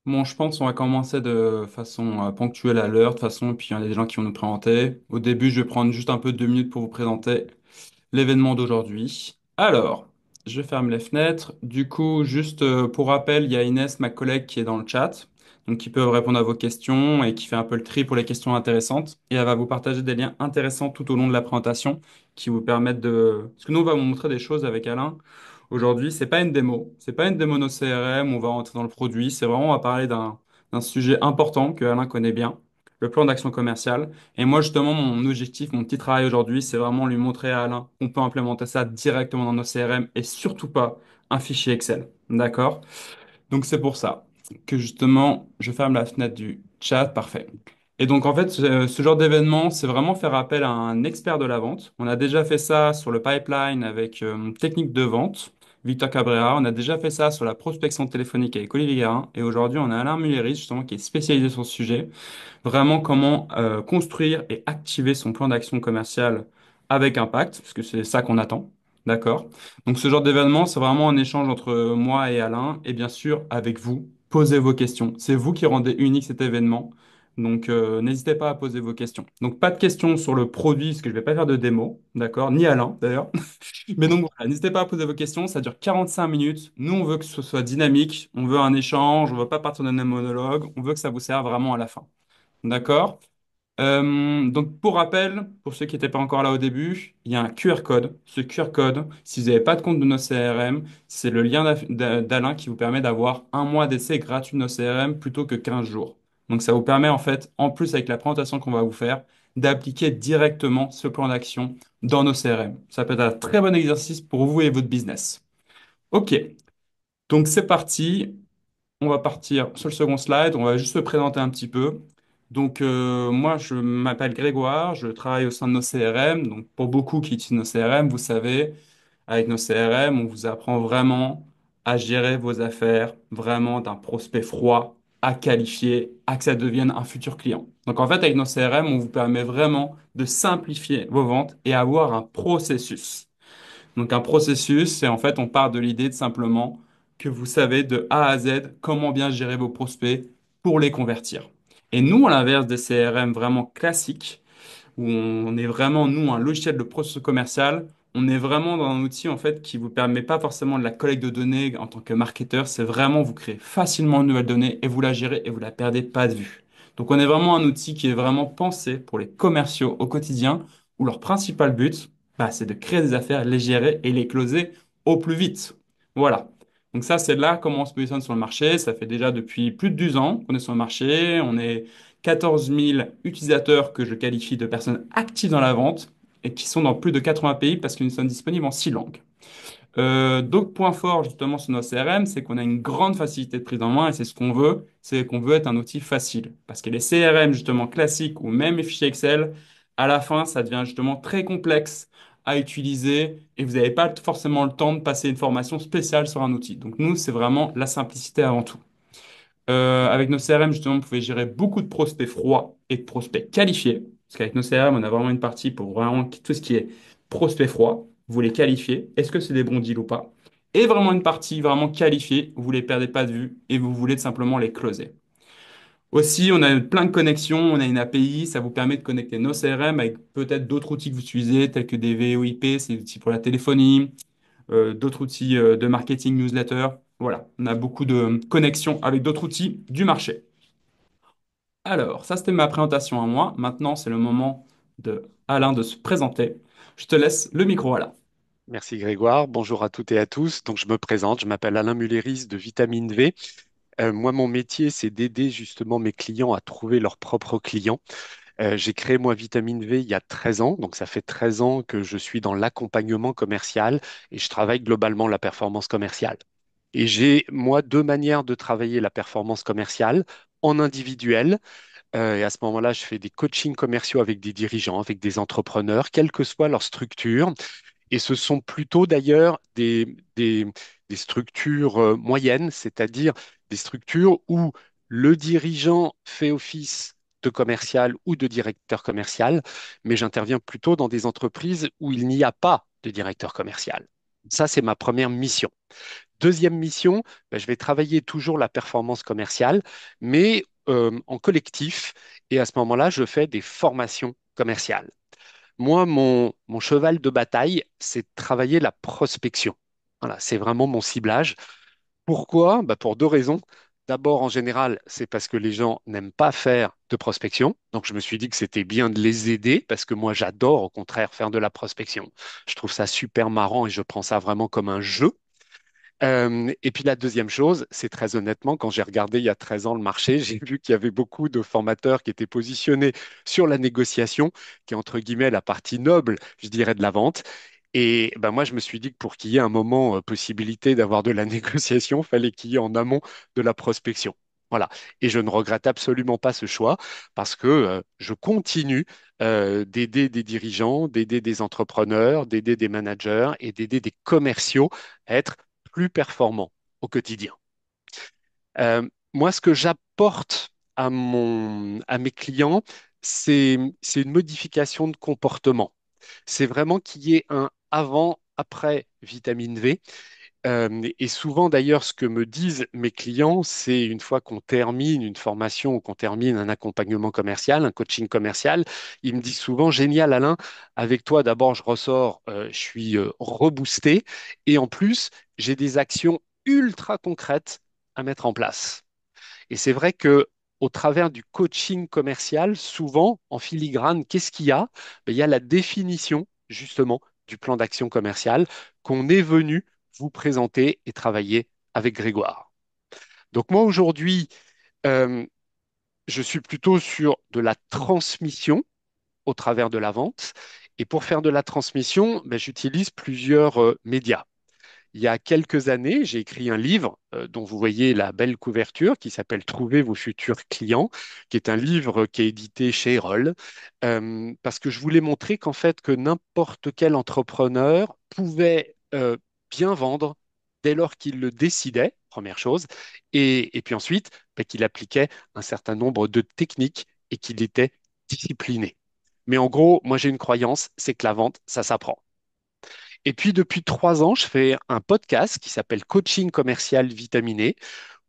Bon, je pense qu'on va commencer de façon ponctuelle à l'heure, de toute façon, et puis il y a des gens qui vont nous présenter. Au début, je vais prendre juste un peu 2 minutes pour vous présenter l'événement d'aujourd'hui. Alors, je ferme les fenêtres. Du coup, juste pour rappel, il y a Inès, ma collègue, qui est dans le chat, donc qui peut répondre à vos questions et qui fait un peu le tri pour les questions intéressantes. Et elle va vous partager des liens intéressants tout au long de la présentation qui vous permettent de... Parce que nous, on va vous montrer des choses avec Alain. Aujourd'hui, c'est pas une démo no CRM, on va rentrer dans le produit, c'est vraiment, on va parler d'un sujet important que Alain connaît bien, le plan d'action commerciale. Et moi, justement, mon objectif, mon petit travail aujourd'hui, c'est vraiment lui montrer à Alain qu'on peut implémenter ça directement dans nos CRM et surtout pas un fichier Excel. D'accord? Donc, c'est pour ça que justement, je ferme la fenêtre du chat. Parfait. Et donc, en fait, ce genre d'événement, c'est vraiment faire appel à un expert de la vente. On a déjà fait ça sur le pipeline avec technique de vente, Victor Cabrera. On a déjà fait ça sur la prospection téléphonique avec Olivier Guérin. Et aujourd'hui, on a Alain Mulleris, justement, qui est spécialisé sur ce sujet. Vraiment comment construire et activer son plan d'action commercial avec impact, parce que c'est ça qu'on attend. D'accord? Donc ce genre d'événement, c'est vraiment un échange entre moi et Alain, et bien sûr avec vous. Posez vos questions. C'est vous qui rendez unique cet événement. Donc n'hésitez pas à poser vos questions. Donc pas de questions sur le produit, parce que je ne vais pas faire de démo, d'accord? Ni Alain d'ailleurs. Mais donc voilà, n'hésitez pas à poser vos questions. Ça dure 45 minutes. Nous, on veut que ce soit dynamique. On veut un échange. On ne veut pas partir d'un monologue. On veut que ça vous serve vraiment à la fin. D'accord? Donc, pour rappel, pour ceux qui n'étaient pas encore là au début, il y a un QR code. Ce QR code, si vous n'avez pas de compte de nos CRM, c'est le lien d'Alain qui vous permet d'avoir un mois d'essai gratuit de nos CRM plutôt que 15 jours. Donc, ça vous permet, en fait, en plus avec la présentation qu'on va vous faire, d'appliquer directement ce plan d'action dans nos CRM. Ça peut être un très bon exercice pour vous et votre business. OK, donc c'est parti. On va partir sur le second slide. On va juste se présenter un petit peu. Donc, moi, je m'appelle Grégoire. Je travaille au sein de nos CRM. Donc, pour beaucoup qui utilisent nos CRM, vous savez, avec nos CRM, on vous apprend vraiment à gérer vos affaires, vraiment d'un prospect froid à qualifier, à que ça devienne un futur client. Donc, en fait, avec nos CRM, on vous permet vraiment de simplifier vos ventes et avoir un processus. Donc un processus, c'est en fait, on part de l'idée de simplement que vous savez de A à Z comment bien gérer vos prospects pour les convertir. Et nous, à l'inverse des CRM vraiment classiques, où on est vraiment, nous, un logiciel de processus commercial, on est vraiment dans un outil en fait qui vous permet pas forcément de la collecte de données en tant que marketeur, c'est vraiment vous créez facilement une nouvelle donnée et vous la gérez et vous la perdez pas de vue. Donc on est vraiment un outil qui est vraiment pensé pour les commerciaux au quotidien où leur principal but, bah, c'est de créer des affaires, les gérer et les closer au plus vite. Voilà. Donc ça, c'est là comment on se positionne sur le marché. Ça fait déjà depuis plus de 12 ans qu'on est sur le marché. On est 14 000 utilisateurs que je qualifie de personnes actives dans la vente et qui sont dans plus de 80 pays parce que nous sommes disponibles en 6 langues. Donc, point fort justement sur nos CRM, c'est qu'on a une grande facilité de prise en main et c'est ce qu'on veut, c'est qu'on veut être un outil facile. Parce que les CRM justement classiques ou même les fichiers Excel, à la fin, ça devient justement très complexe à utiliser et vous n'avez pas forcément le temps de passer une formation spéciale sur un outil. Donc, nous, c'est vraiment la simplicité avant tout. Avec nos CRM, justement, vous pouvez gérer beaucoup de prospects froids et de prospects qualifiés. Parce qu'avec nos CRM, on a vraiment une partie pour vraiment tout ce qui est prospects froids. Vous les qualifiez. Est-ce que c'est des bons deals ou pas? Et vraiment une partie vraiment qualifiée. Vous les perdez pas de vue et vous voulez simplement les closer. Aussi, on a plein de connexions. On a une API. Ça vous permet de connecter nos CRM avec peut-être d'autres outils que vous utilisez, tels que des VoIP, c'est des outils pour la téléphonie, d'autres outils de marketing newsletter. Voilà, on a beaucoup de connexions avec d'autres outils du marché. Alors, ça c'était ma présentation à moi. Maintenant, c'est le moment de Alain de se présenter. Je te laisse le micro, Alain. Merci Grégoire, bonjour à toutes et à tous. Donc je me présente, je m'appelle Alain Mulleris de Vitamine V. Moi, mon métier, c'est d'aider justement mes clients à trouver leurs propres clients. J'ai créé moi Vitamine V il y a 13 ans, donc ça fait 13 ans que je suis dans l'accompagnement commercial et je travaille globalement la performance commerciale. Et j'ai moi deux manières de travailler la performance commerciale en individuel. Et à ce moment-là, je fais des coachings commerciaux avec des dirigeants, avec des entrepreneurs, quelle que soit leur structure. Et ce sont plutôt d'ailleurs des structures moyennes, c'est-à-dire des structures où le dirigeant fait office de commercial ou de directeur commercial, mais j'interviens plutôt dans des entreprises où il n'y a pas de directeur commercial. Ça, c'est ma première mission. Deuxième mission, ben, je vais travailler toujours la performance commerciale, mais en collectif. Et à ce moment-là, je fais des formations commerciales. Moi, mon cheval de bataille, c'est de travailler la prospection. Voilà, c'est vraiment mon ciblage. Pourquoi? Bah, pour deux raisons. D'abord, en général, c'est parce que les gens n'aiment pas faire de prospection. Donc, je me suis dit que c'était bien de les aider parce que moi, j'adore au contraire faire de la prospection. Je trouve ça super marrant et je prends ça vraiment comme un jeu. Et puis la deuxième chose, c'est très honnêtement, quand j'ai regardé il y a 13 ans le marché, j'ai vu qu'il y avait beaucoup de formateurs qui étaient positionnés sur la négociation, qui est entre guillemets la partie noble, je dirais, de la vente. Et ben moi, je me suis dit que pour qu'il y ait un moment possibilité d'avoir de la négociation, fallait qu'il y ait en amont de la prospection. Voilà. Et je ne regrette absolument pas ce choix parce que je continue d'aider des dirigeants, d'aider des entrepreneurs, d'aider des managers et d'aider des commerciaux à être plus performants au quotidien. Moi, ce que j'apporte à mes clients, c'est une modification de comportement. C'est vraiment qu'il y ait un avant-après vitamine V. Et souvent, d'ailleurs, ce que me disent mes clients, c'est une fois qu'on termine une formation ou qu'on termine un accompagnement commercial, un coaching commercial, ils me disent souvent, génial, Alain, avec toi, d'abord, je ressors, je suis reboosté et en plus, j'ai des actions ultra concrètes à mettre en place. Et c'est vrai que au travers du coaching commercial, souvent en filigrane, qu'est-ce qu'il y a? Ben, il y a la définition justement du plan d'action commercial qu'on est venu vous présenter et travailler avec Grégoire. Donc moi aujourd'hui, euh, je suis plutôt sur de la transmission au travers de la vente. Et pour faire de la transmission, ben, j'utilise plusieurs médias. Il y a quelques années, j'ai écrit un livre dont vous voyez la belle couverture qui s'appelle Trouver vos futurs clients, qui est un livre qui est édité chez Erol, parce que je voulais montrer qu'en fait, que n'importe quel entrepreneur pouvait bien vendre dès lors qu'il le décidait, première chose, et puis ensuite, bah, qu'il appliquait un certain nombre de techniques et qu'il était discipliné. Mais en gros, moi j'ai une croyance, c'est que la vente, ça s'apprend. Et puis depuis 3 ans, je fais un podcast qui s'appelle Coaching commercial vitaminé,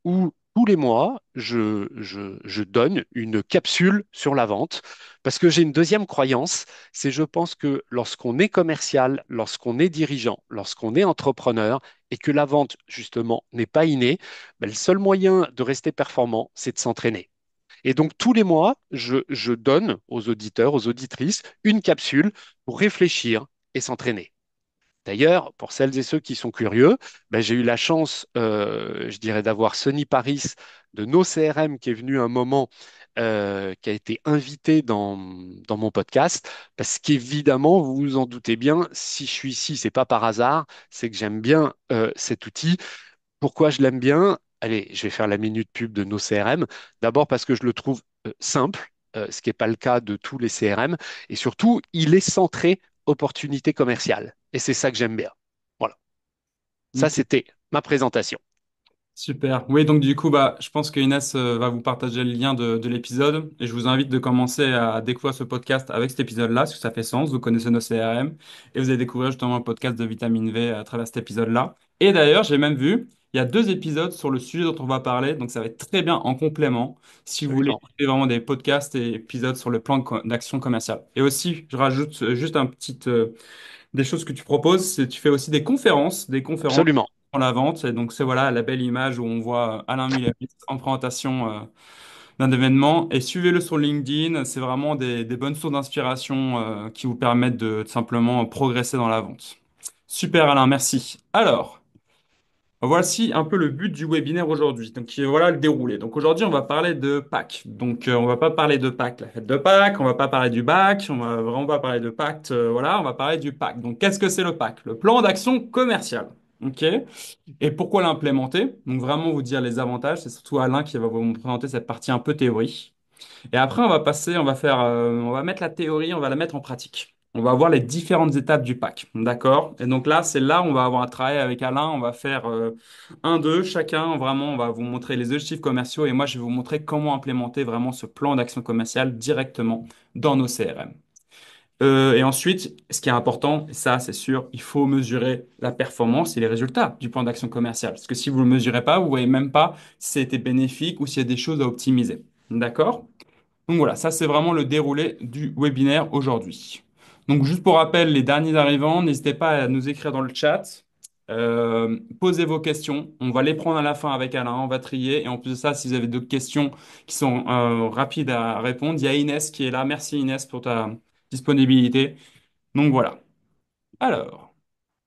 où tous les mois, je donne une capsule sur la vente, parce que j'ai une deuxième croyance, c'est je pense que lorsqu'on est commercial, lorsqu'on est dirigeant, lorsqu'on est entrepreneur, et que la vente, justement, n'est pas innée, ben, le seul moyen de rester performant, c'est de s'entraîner. Et donc, tous les mois, je donne aux auditeurs, aux auditrices, une capsule pour réfléchir et s'entraîner. D'ailleurs, pour celles et ceux qui sont curieux, ben, j'ai eu la chance, je dirais, d'avoir Sonny Paris de nos CRM qui est venu un moment, qui a été invité dans mon podcast, parce qu'évidemment, vous vous en doutez bien, si je suis ici, c'est pas par hasard, c'est que j'aime bien cet outil. Pourquoi je l'aime bien? Allez, je vais faire la minute pub de nos CRM. D'abord parce que je le trouve simple, ce qui n'est pas le cas de tous les CRM. Et surtout, il est centré opportunité commerciale. Et c'est ça que j'aime bien. Voilà. Ça, Ok. c'était ma présentation. Super. Oui, donc du coup, bah, je pense que Inès va vous partager le lien de l'épisode et je vous invite de commencer à découvrir ce podcast avec cet épisode-là, parce que ça fait sens. Vous connaissez nos CRM et vous allez découvrir justement un podcast de vitamine V à travers cet épisode-là. Et d'ailleurs, j'ai même vu, il y a 2 épisodes sur le sujet dont on va parler, donc ça va être très bien en complément si vous voulez Absolument. écouter vraiment des podcasts et épisodes sur le plan d'action commerciale. Et aussi, je rajoute juste un petit, des choses que tu proposes, c'est tu fais aussi des conférences Absolument. dans la vente. Et donc c'est voilà la belle image où on voit Alain Miller en présentation d'un événement. Et suivez-le sur LinkedIn, c'est vraiment des bonnes sources d'inspiration qui vous permettent de simplement progresser dans la vente. Super Alain, merci. Alors. Voici un peu le but du webinaire aujourd'hui. Donc voilà le déroulé. Donc aujourd'hui, on va parler de Pâques. Donc on va pas parler de Pâques, la fête de Pâques, on va pas parler du bac, on va vraiment pas parler de Pâques, voilà, on va parler du Pâques. Donc qu'est-ce que c'est le Pâques? Le plan d'action commercial. OK? Et pourquoi l'implémenter? Donc vraiment vous dire les avantages, c'est surtout Alain qui va vous présenter cette partie un peu théorie. Et après, on va passer, on va mettre la théorie, on va la mettre en pratique. On va voir les différentes étapes du pack, d'accord? Et donc là, c'est là où on va avoir un travail avec Alain. On va faire un, deux, chacun. Vraiment, on va vous montrer les objectifs commerciaux et moi, je vais vous montrer comment implémenter vraiment ce plan d'action commerciale directement dans nos CRM. Et ensuite, ce qui est important, et ça c'est sûr, il faut mesurer la performance et les résultats du plan d'action commercial. Parce que si vous ne le mesurez pas, vous ne voyez même pas si ça a été bénéfique ou s'il y a des choses à optimiser. D'accord? Donc voilà, ça c'est vraiment le déroulé du webinaire aujourd'hui. Donc juste pour rappel, les derniers arrivants, n'hésitez pas à nous écrire dans le chat. Posez vos questions, on va les prendre à la fin avec Alain, on va trier. Et en plus de ça, si vous avez d'autres questions qui sont rapides à répondre, il y a Inès qui est là. Merci Inès pour ta disponibilité. Donc voilà. Alors,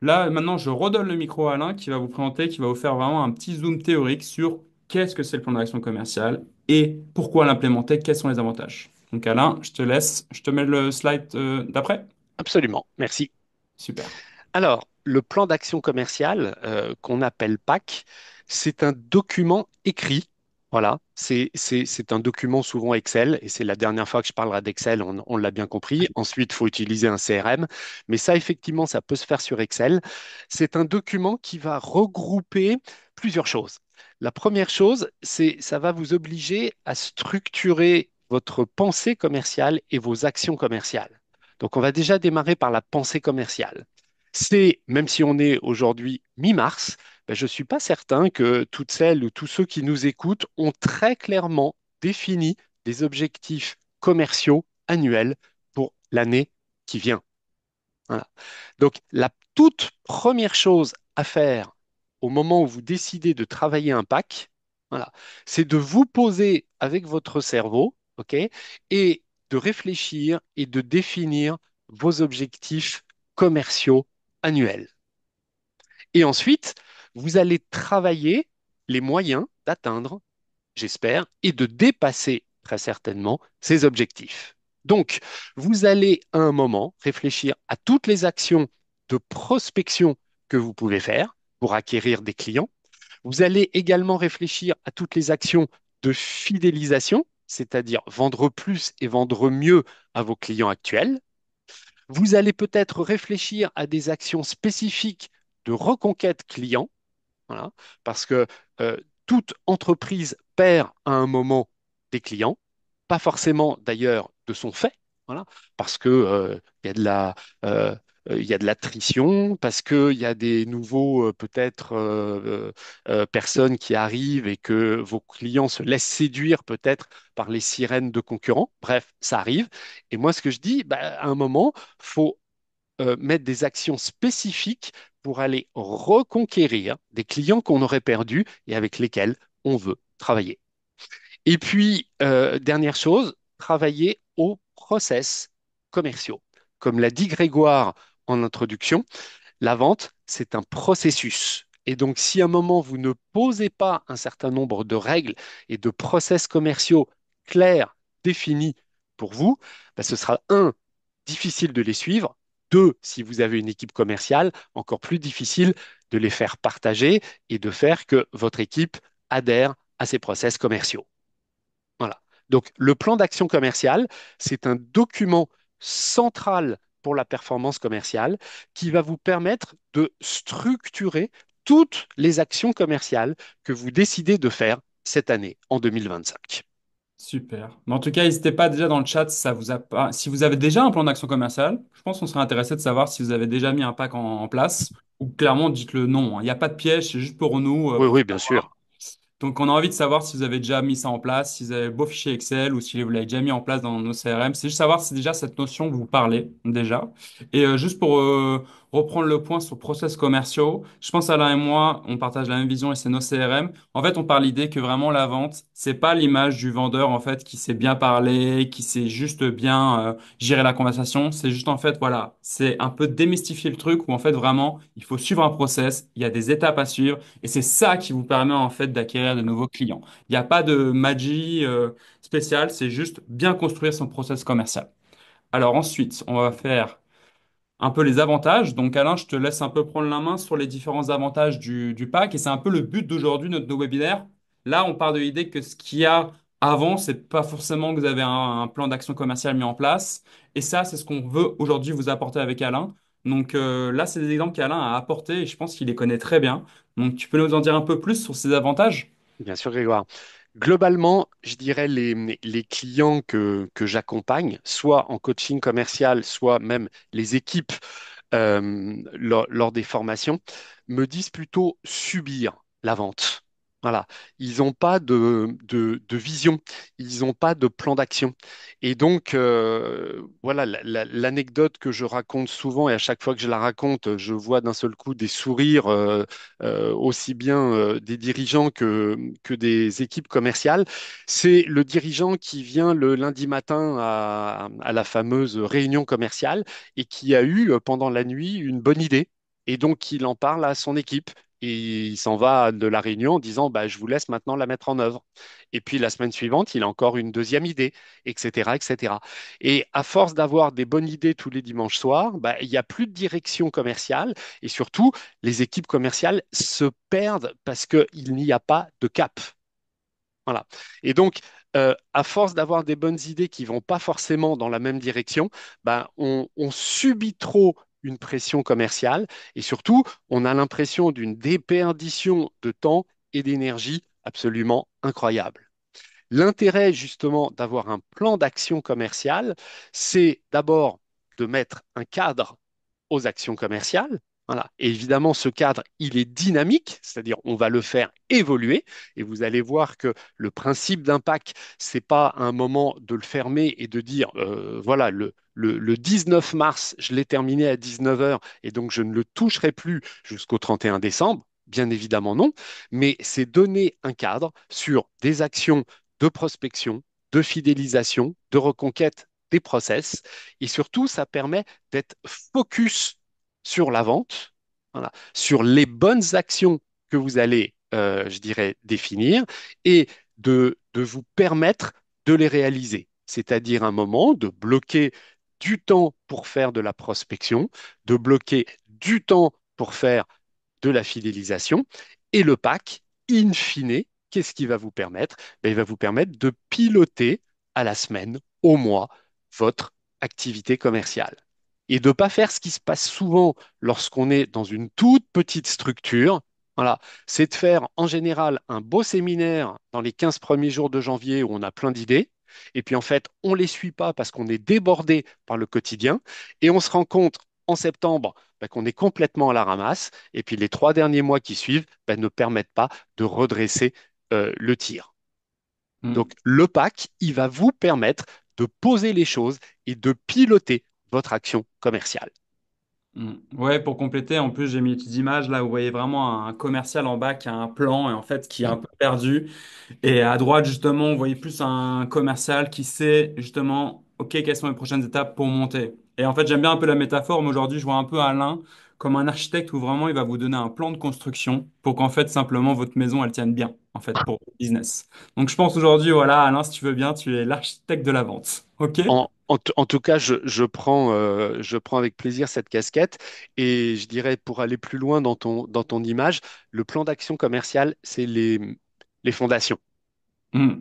là maintenant, je redonne le micro à Alain qui va vous présenter, qui va vous faire vraiment un petit zoom théorique sur qu'est-ce que c'est le plan d'action commercial et pourquoi l'implémenter, quels sont les avantages. Donc Alain, je te laisse, je te mets le slide d'après. Absolument, merci. Super. Alors, le plan d'action commercial qu'on appelle PAC, c'est un document écrit. Voilà, c'est un document souvent Excel, et c'est la dernière fois que je parlerai d'Excel, on l'a bien compris. Ensuite, il faut utiliser un CRM, mais ça, effectivement, ça peut se faire sur Excel. C'est un document qui va regrouper plusieurs choses. La première chose, c'est ça va vous obliger à structurer votre pensée commerciale et vos actions commerciales. Donc, on va déjà démarrer par la pensée commerciale. Même si on est aujourd'hui mi-mars, ben, je ne suis pas certain que toutes celles ou tous ceux qui nous écoutent ont très clairement défini des objectifs commerciaux annuels pour l'année qui vient. Voilà. Donc, la toute première chose à faire au moment où vous décidez de travailler un pack, voilà, c'est de vous poser avec votre cerveau, OK, et de réfléchir et de définir vos objectifs commerciaux annuels. Et ensuite, vous allez travailler les moyens d'atteindre, j'espère, et de dépasser très certainement ces objectifs. Donc, vous allez à un moment réfléchir à toutes les actions de prospection que vous pouvez faire pour acquérir des clients. Vous allez également réfléchir à toutes les actions de fidélisation, c'est-à-dire vendre plus et vendre mieux à vos clients actuels. Vous allez peut-être réfléchir à des actions spécifiques de reconquête client. Voilà, parce que euh, toute entreprise perd à un moment des clients, pas forcément d'ailleurs de son fait, voilà, parce que il y a de euh, il y a de l'attrition, parce qu'il y a des nouveaux peut-être personnes qui arrivent et que vos clients se laissent séduire peut-être par les sirènes de concurrents. Bref, ça arrive. Et moi, ce que je dis, bah, à un moment, faut mettre des actions spécifiques pour aller reconquérir des clients qu'on aurait perdus et avec lesquels on veut travailler. Et puis, dernière chose, travailler aux process commerciaux. Comme l'a dit Grégoire en introduction, la vente, c'est un processus. Et donc, si à un moment, vous ne posez pas un certain nombre de règles et de process commerciaux clairs, définis pour vous, ben, ce sera difficile de les suivre. Deux, si vous avez une équipe commerciale, encore plus difficile de les faire partager et de faire que votre équipe adhère à ces process commerciaux. Voilà. Donc, le plan d'action commerciale, c'est un document central pour la performance commerciale qui va vous permettre de structurer toutes les actions commerciales que vous décidez de faire cette année, en 2025. Super. Mais en tout cas, n'hésitez pas déjà dans le chat si ça vous a pas... si vous avez déjà un plan d'action commercial. Je pense qu'on serait intéressé de savoir si vous avez déjà mis un pack en place ou clairement dites-le non, hein. Il n'y a pas de piège, c'est juste pour nous, Oui, pour oui, bien sûr. savoir. Donc, on a envie de savoir si vous avez déjà mis ça en place, si vous avez beau fichier Excel ou si vous l'avez déjà mis en place dans nos CRM. C'est juste savoir si déjà cette notion vous parlez déjà. Et juste pour reprendre le point sur process commerciaux, je pense Alain et moi, on partage la même vision et c'est nos CRM. En fait, on parle l'idée que vraiment la vente, c'est pas l'image du vendeur en fait qui sait bien parler, qui sait juste bien gérer la conversation. C'est juste en fait, voilà, c'est un peu démystifier le truc où en fait vraiment, il faut suivre un process, il y a des étapes à suivre. Et c'est ça qui vous permet en fait d'acquérir de nouveaux clients. Il n'y a pas de magie spéciale, c'est juste bien construire son process commercial. Alors ensuite, on va faire un peu les avantages. Donc Alain, je te laisse un peu prendre la main sur les différents avantages du pack. Et c'est un peu le but d'aujourd'hui, notre nos webinaire. Là, on part de l'idée que ce qu'il y a avant, c'est pas forcément que vous avez un plan d'action commerciale mis en place. Et ça, c'est ce qu'on veut aujourd'hui vous apporter avec Alain. Donc là, c'est des exemples qu'Alain a apportés et je pense qu'il les connaît très bien. Donc tu peux nous en dire un peu plus sur ces avantages? Bien sûr, Grégoire. Globalement, je dirais les clients que j'accompagne, soit en coaching commercial, soit même les équipes lors des formations, me disent plutôt subir la vente. Voilà. Ils n'ont pas de vision, ils n'ont pas de plan d'action. Et donc, voilà, l'anecdote que je raconte souvent, et à chaque fois que je la raconte, je vois d'un seul coup des sourires, aussi bien des dirigeants que des équipes commerciales. C'est le dirigeant qui vient le lundi matin à la fameuse réunion commerciale et qui a eu pendant la nuit une bonne idée. Et donc, il en parle à son équipe. Et il s'en va de la réunion en disant, bah, je vous laisse maintenant la mettre en œuvre. Et puis la semaine suivante, il a encore une deuxième idée, etc., etc. Et à force d'avoir des bonnes idées tous les dimanches soirs, bah, il n'y a plus de direction commerciale. Et surtout, les équipes commerciales se perdent parce qu'il n'y a pas de cap. Voilà. Et donc, à force d'avoir des bonnes idées qui vont pas forcément dans la même direction, ben, on subit trop une pression commerciale et surtout, on a l'impression d'une déperdition de temps et d'énergie absolument incroyable. L'intérêt justement d'avoir un plan d'action commerciale, c'est d'abord de mettre un cadre aux actions commerciales. Voilà. Et évidemment, ce cadre, il est dynamique, c'est-à-dire on va le faire évoluer. Et vous allez voir que le principe d'impact, c'est pas un moment de le fermer et de dire, voilà, le 19 mars, je l'ai terminé à 19 heures et donc je ne le toucherai plus jusqu'au 31 décembre. Bien évidemment, non. Mais c'est donner un cadre sur des actions de prospection, de fidélisation, de reconquête des process. Et surtout, ça permet d'être focus sur la vente, voilà, sur les bonnes actions que vous allez, je dirais, définir et de vous permettre de les réaliser. C'est-à-dire un moment de bloquer du temps pour faire de la prospection, de bloquer du temps pour faire de la fidélisation. Et le pack, in fine, qu'est-ce qui va vous permettre? Ben, il va vous permettre de piloter à la semaine, au mois, votre activité commerciale. Et de ne pas faire ce qui se passe souvent lorsqu'on est dans une toute petite structure. Voilà, c'est de faire en général un beau séminaire dans les 15 premiers jours de janvier où on a plein d'idées. Et puis en fait, on ne les suit pas parce qu'on est débordé par le quotidien. Et on se rend compte en septembre ben, qu'on est complètement à la ramasse. Et puis les 3 derniers mois qui suivent ben, ne permettent pas de redresser le tir. Donc le pack, il va vous permettre de poser les choses et de piloter votre action commerciale. Mm. Ouais, pour compléter, en plus, j'ai mis une petite image là où vous voyez vraiment un commercial en bas qui a un plan et en fait qui est un peu perdu. Et à droite, justement, vous voyez plus un commercial qui sait justement, OK, quelles sont les prochaines étapes pour monter. Et en fait, j'aime bien un peu la métaphore, mais aujourd'hui, je vois un peu Alain comme un architecte où vraiment il va vous donner un plan de construction pour qu'en fait, simplement, votre maison, elle tienne bien, en fait, pour le business. Donc, je pense aujourd'hui, voilà, Alain, si tu veux bien, tu es l'architecte de la vente. OK? En tout cas, je prends avec plaisir cette casquette et je dirais pour aller plus loin dans ton image, le plan d'action commercial, c'est les fondations. Mm.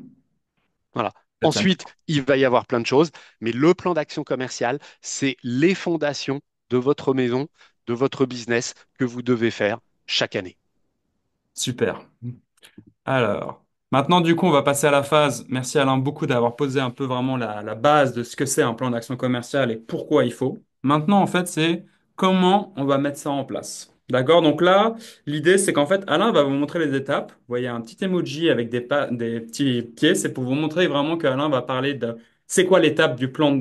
Voilà. Faites la Ensuite, il va y avoir plein de choses, mais le plan d'action commercial, c'est les fondations de votre maison, de votre business que vous devez faire chaque année. Super. Alors, maintenant, du coup, on va passer à la phase. Merci Alain beaucoup d'avoir posé un peu vraiment la base de ce que c'est un plan d'action commerciale et pourquoi il faut. Maintenant, en fait, c'est comment on va mettre ça en place. D'accord? Donc là, l'idée, c'est qu'en fait, Alain va vous montrer les étapes. Vous voyez un petit emoji avec des petits pieds. C'est pour vous montrer vraiment qu'Alain va parler de c'est quoi l'étape du plan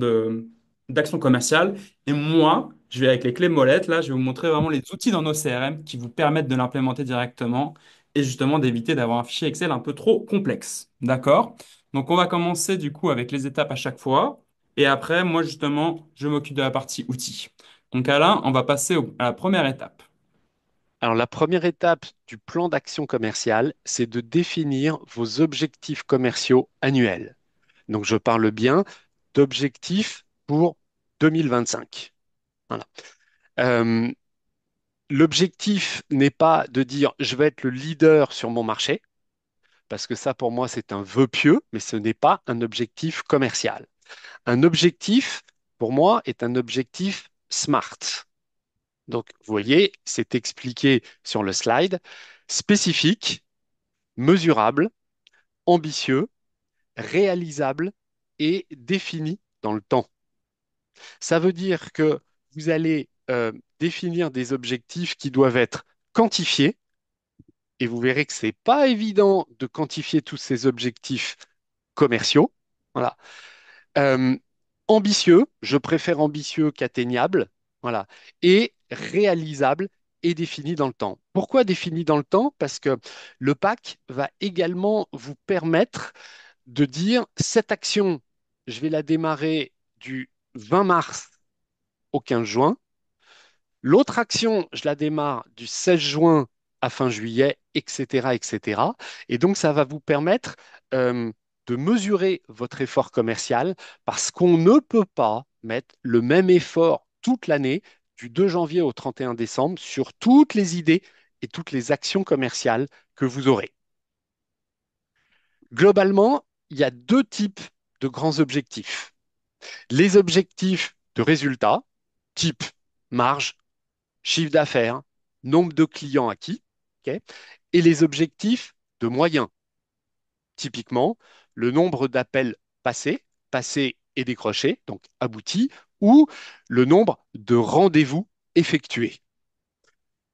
d'action commerciale. Et moi, je vais avec les clés molettes, là, je vais vous montrer vraiment les outils dans nos CRM qui vous permettent de l'implémenter directement et justement d'éviter d'avoir un fichier Excel un peu trop complexe. D'accord? Donc on va commencer du coup avec les étapes à chaque fois. Et après, moi justement, je m'occupe de la partie outils. Donc Alain, on va passer à la première étape. Alors, la première étape du plan d'action commercial, c'est de définir vos objectifs commerciaux annuels. Donc, je parle bien d'objectifs pour 2025. Voilà. Euh, L'objectif n'est pas de dire je vais être le leader sur mon marché, parce que ça, pour moi, c'est un vœu pieux, mais ce n'est pas un objectif commercial. Un objectif, pour moi, est un objectif SMART. Donc, vous voyez, c'est expliqué sur le slide, spécifique, mesurable, ambitieux, réalisable et défini dans le temps. Ça veut dire que vous allez définir des objectifs qui doivent être quantifiés, et vous verrez que ce n'est pas évident de quantifier tous ces objectifs commerciaux. Voilà. Euh, ambitieux, je préfère ambitieux qu'atteignable, voilà, et réalisable et défini dans le temps. Pourquoi défini dans le temps? Parce que le pack va également vous permettre de dire cette action, je vais la démarrer du 20 mars au 15 juin. L'autre action, je la démarre du 16 juin à fin juillet, etc., etc. Et donc, ça va vous permettre de mesurer votre effort commercial parce qu'on ne peut pas mettre le même effort toute l'année, du 2 janvier au 31 décembre, sur toutes les idées et toutes les actions commerciales que vous aurez. Globalement, il y a deux types de grands objectifs. Les objectifs de résultat, type marge, chiffre d'affaires, nombre de clients acquis, ok, et les objectifs de moyens, typiquement le nombre d'appels passés et décrochés, donc aboutis, ou le nombre de rendez-vous effectués.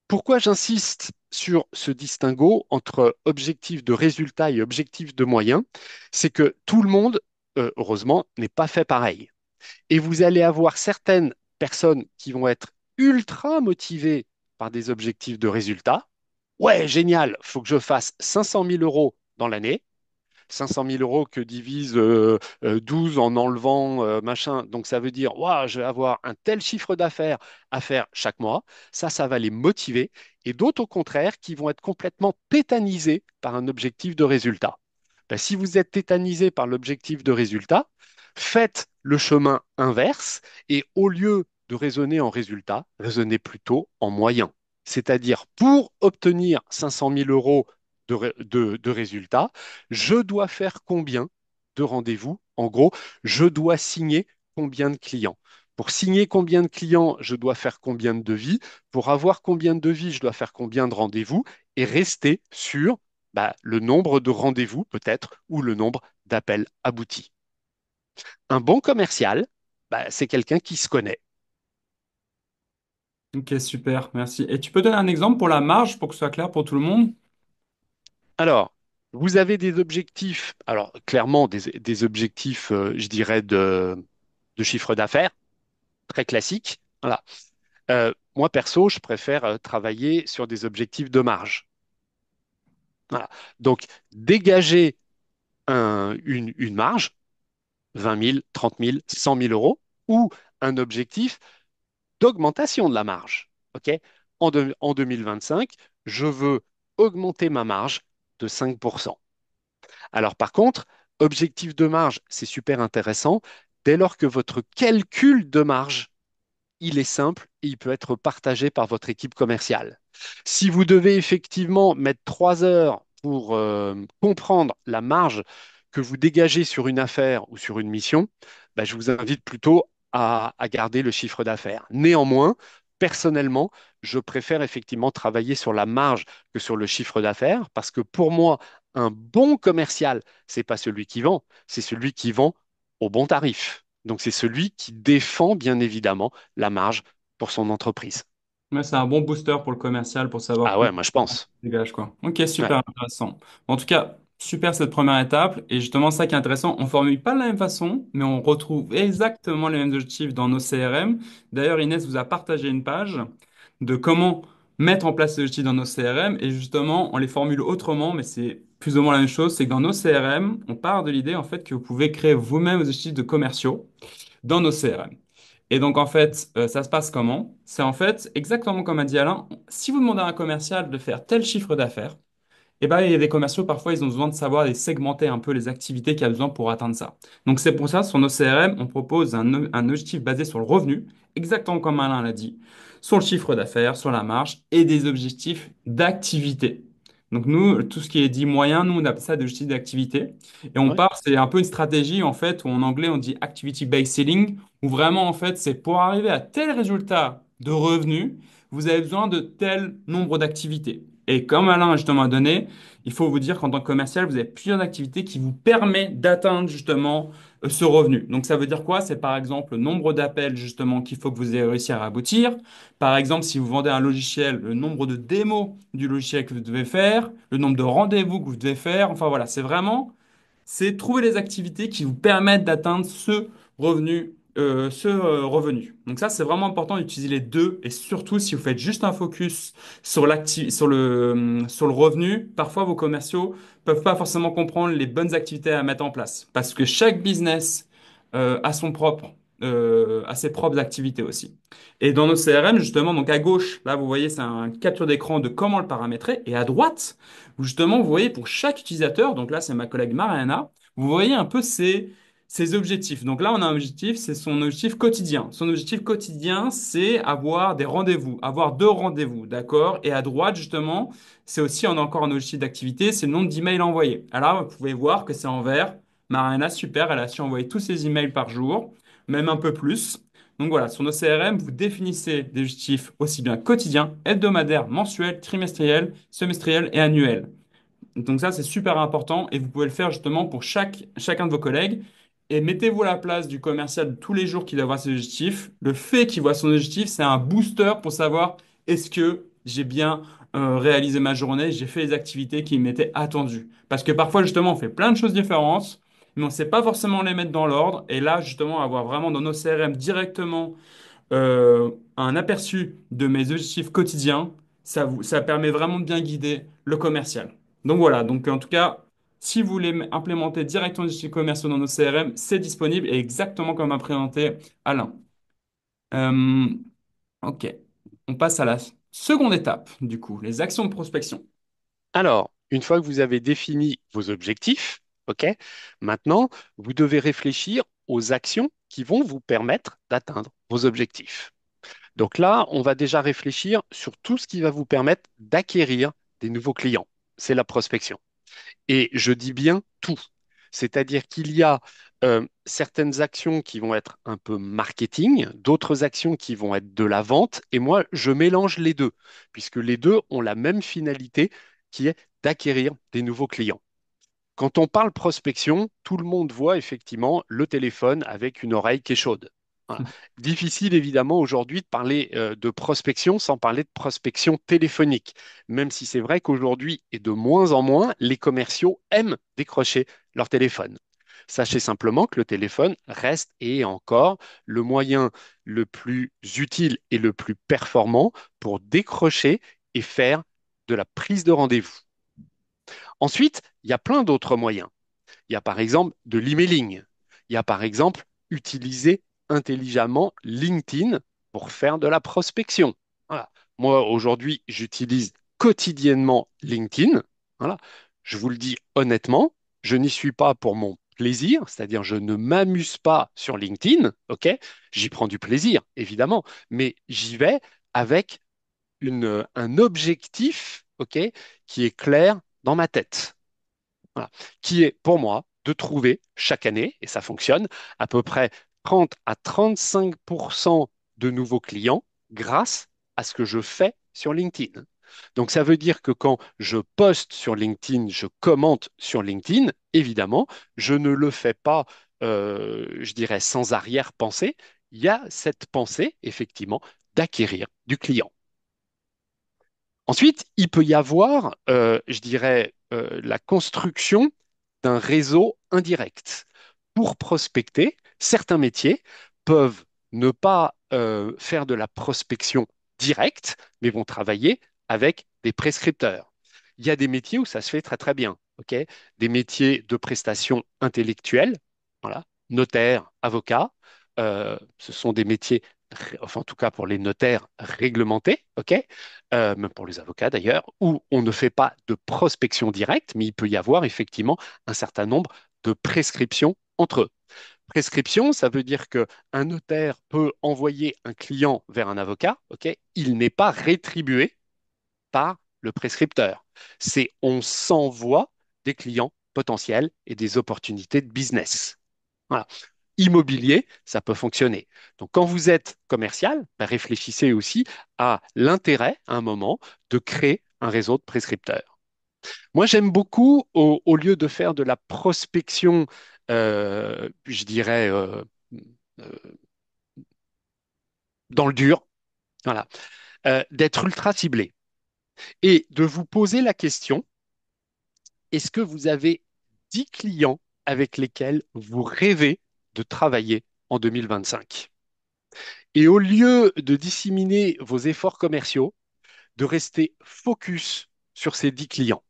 Pourquoi j'insiste sur ce distinguo entre objectif de résultat et objectif de moyens? C'est que tout le monde, heureusement, n'est pas fait pareil. Et vous allez avoir certaines personnes qui vont être ultra motivées par des objectifs de résultat. Ouais, génial, faut que je fasse 500 000 euros dans l'année. 500 000 euros que divise 12 en enlevant machin. Donc ça veut dire, waouh, je vais avoir un tel chiffre d'affaires à faire chaque mois. Ça va les motiver. Et d'autres, au contraire, qui vont être complètement tétanisés par un objectif de résultat. Ben, si vous êtes tétanisé par l'objectif de résultat, faites le chemin inverse et au lieu de raisonner en résultat, raisonnez plutôt en moyens. C'est-à-dire, pour obtenir 500 000 euros de résultats, je dois faire combien de rendez-vous? En gros, je dois signer combien de clients? Pour signer combien de clients, je dois faire combien de devis? Pour avoir combien de devis, je dois faire combien de rendez-vous? Et rester sur le nombre de rendez-vous peut-être ou le nombre d'appels aboutis. Un bon commercial, c'est quelqu'un qui se connaît. Ok, super, merci. Et tu peux donner un exemple pour la marge pour que ce soit clair pour tout le monde? Alors, vous avez des objectifs, alors clairement des objectifs, je dirais, de chiffre d'affaires, très classiques. Voilà. Moi, perso, je préfère travailler sur des objectifs de marge. Voilà. Donc, dégager une marge, 20 000, 30 000, 100 000 euros, ou un objectif d'augmentation de la marge. OK? En 2025, je veux augmenter ma marge de 5%. Alors, par contre, objectif de marge, c'est super intéressant dès lors que votre calcul de marge il est simple et il peut être partagé par votre équipe commerciale. Si vous devez effectivement mettre 3 heures pour comprendre la marge que vous dégagez sur une affaire ou sur une mission, je vous invite plutôt à garder le chiffre d'affaires. Néanmoins, personnellement, je préfère effectivement travailler sur la marge que sur le chiffre d'affaires parce que pour moi, un bon commercial, c'est pas celui qui vend, c'est celui qui vend au bon tarif. Donc, c'est celui qui défend bien évidemment la marge pour son entreprise. Ouais, c'est un bon booster pour le commercial pour savoir Ah combien ouais, moi je pense. il dégage, quoi. Ok, Ouais, super intéressant. En tout cas, super cette première étape. Et justement, ça qui est intéressant, on formule pas de la même façon, mais on retrouve exactement les mêmes objectifs dans nos CRM. D'ailleurs, Inès vous a partagé une page de comment mettre en place ces objectifs dans nos CRM. Et justement, on les formule autrement, mais c'est plus ou moins la même chose. C'est que dans nos CRM, on part de l'idée en fait que vous pouvez créer vous-même vos objectifs de commerciaux dans nos CRM. Et donc, en fait, ça se passe comment? C'est en fait exactement comme a dit Alain. Si vous demandez à un commercial de faire tel chiffre d'affaires, eh ben, il y a des commerciaux, parfois, ils ont besoin de savoir et segmenter un peu les activités qu'il y a besoin pour atteindre ça. Donc, c'est pour ça, sur nos CRM, on propose un objectif basé sur le revenu, exactement comme Alain l'a dit, sur le chiffre d'affaires, sur la marge et des objectifs d'activité. Donc, nous, tout ce qui est dit moyen, nous, on appelle ça des objectifs d'activité. Et on ouais, part, c'est un peu une stratégie, en fait, où en anglais, on dit activity-based selling, où vraiment, en fait, c'est pour arriver à tel résultat de revenu, vous avez besoin de tel nombre d'activités. Et comme Alain a justement donné, il faut vous dire qu'en tant que commercial, vous avez plusieurs activités qui vous permettent d'atteindre justement ce revenu. Donc ça veut dire quoi? C'est par exemple le nombre d'appels justement qu'il faut que vous ayez réussi à aboutir. Par exemple, si vous vendez un logiciel, le nombre de démos du logiciel que vous devez faire, le nombre de rendez-vous que vous devez faire. Enfin voilà, c'est trouver les activités qui vous permettent d'atteindre ce revenu. Donc ça, c'est vraiment important d'utiliser les deux et surtout si vous faites juste un focus sur le revenu, parfois vos commerciaux peuvent pas forcément comprendre les bonnes activités à mettre en place parce que chaque business a ses propres activités aussi. Et dans nos CRM, justement, donc à gauche, là, vous voyez, c'est un capture d'écran de comment le paramétrer et à droite, justement, vous voyez pour chaque utilisateur, donc là, c'est ma collègue Mariana, vous voyez un peu ses objectifs. Donc là, on a un objectif, c'est son objectif quotidien. Son objectif quotidien, c'est avoir des rendez-vous, avoir deux rendez-vous, d'accord? Et à droite, justement, c'est aussi on a encore un objectif d'activité, c'est le nombre d'emails envoyés. Alors, vous pouvez voir que c'est en vert. Mariana, super, elle a su envoyer tous ses emails par jour, même un peu plus. Donc voilà, sur nos CRM, vous définissez des objectifs aussi bien quotidiens, hebdomadaires, mensuels, trimestriels, semestriels et annuels. Donc ça, c'est super important et vous pouvez le faire justement pour chacun de vos collègues. Et mettez-vous à la place du commercial de tous les jours qui doit avoir ses objectifs. Le fait qu'il voit son objectif, c'est un booster pour savoir est-ce que j'ai bien réalisé ma journée, j'ai fait les activités qui m'étaient attendues. Parce que parfois, justement, on fait plein de choses différentes, mais on ne sait pas forcément les mettre dans l'ordre. Et là, justement, avoir vraiment dans nos CRM directement un aperçu de mes objectifs quotidiens, ça permet vraiment de bien guider le commercial. Donc voilà, donc en tout cas, si vous voulez implémenter directement les objectifs commerciaux dans nos CRM, c'est disponible et exactement comme a présenté Alain. Euh, ok, on passe à la seconde étape, du coup, les actions de prospection. Alors, une fois que vous avez défini vos objectifs, OK, maintenant, vous devez réfléchir aux actions qui vont vous permettre d'atteindre vos objectifs. Donc là, on va déjà réfléchir sur tout ce qui va vous permettre d'acquérir des nouveaux clients. C'est la prospection. Et je dis bien tout. C'est-à-dire qu'il y a certaines actions qui vont être un peu marketing, d'autres actions qui vont être de la vente, et moi, je mélange les deux, puisque les deux ont la même finalité qui est d'acquérir des nouveaux clients. Quand on parle prospection, tout le monde voit effectivement le téléphone avec une oreille qui est chaude. Voilà. Difficile évidemment aujourd'hui de parler de prospection sans parler de prospection téléphonique, même si c'est vrai qu'aujourd'hui et de moins en moins, les commerciaux aiment décrocher leur téléphone. Sachez simplement que le téléphone reste et est encore le moyen le plus utile et le plus performant pour décrocher et faire de la prise de rendez-vous. Ensuite, il y a plein d'autres moyens. Il y a par exemple de l'emailing. Il y a par exemple utiliser intelligemment LinkedIn pour faire de la prospection. Voilà. Moi, aujourd'hui, j'utilise quotidiennement LinkedIn. Voilà. Je vous le dis honnêtement, je n'y suis pas pour mon plaisir, c'est-à-dire je ne m'amuse pas sur LinkedIn, ok? J'y prends du plaisir, évidemment, mais j'y vais avec un objectif, ok, qui est clair dans ma tête. Voilà. Qui est pour moi de trouver chaque année, et ça fonctionne, à peu près 30 à 35% de nouveaux clients grâce à ce que je fais sur LinkedIn. Donc ça veut dire que quand je poste sur LinkedIn, je commente sur LinkedIn, évidemment, je ne le fais pas, je dirais, sans arrière-pensée. Il y a cette pensée, effectivement, d'acquérir du client. Ensuite, il peut y avoir, je dirais, la construction d'un réseau indirect. Pour prospecter, certains métiers peuvent ne pas faire de la prospection directe, mais vont travailler avec des prescripteurs. Il y a des métiers où ça se fait très très bien, ok? Des métiers de prestation intellectuelle, voilà, notaire, avocat, ce sont des métiers, enfin en tout cas pour les notaires réglementés, ok? Même pour les avocats d'ailleurs, où on ne fait pas de prospection directe, mais il peut y avoir effectivement un certain nombre de prescriptions entre eux. Prescription, ça veut dire que un notaire peut envoyer un client vers un avocat, ok? Il n'est pas rétribué par le prescripteur. C'est on s'envoie des clients potentiels et des opportunités de business. Voilà. Immobilier, ça peut fonctionner. Donc, quand vous êtes commercial, ben, réfléchissez aussi à l'intérêt, à un moment, de créer un réseau de prescripteurs. Moi, j'aime beaucoup, au lieu de faire de la prospection, je dirais, euh, dans le dur, voilà, d'être ultra ciblé et de vous poser la question, est-ce que vous avez 10 clients avec lesquels vous rêvez de travailler en 2025? Et au lieu de disséminer vos efforts commerciaux, de rester focus sur ces 10 clients.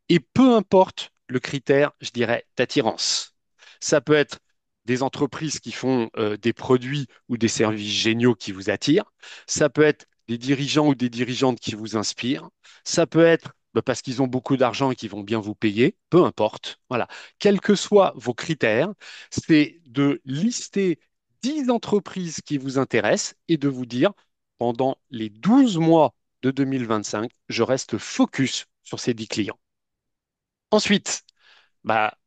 Et peu importe le critère, je dirais, d'attirance. Ça peut être des entreprises qui font des produits ou des services géniaux qui vous attirent. Ça peut être des dirigeants ou des dirigeantes qui vous inspirent. Ça peut être parce qu'ils ont beaucoup d'argent et qu'ils vont bien vous payer. Peu importe. Voilà. Quels que soient vos critères, c'est de lister 10 entreprises qui vous intéressent et de vous dire, pendant les 12 mois de 2025, je reste focus sur ces 10 clients. Ensuite, bah,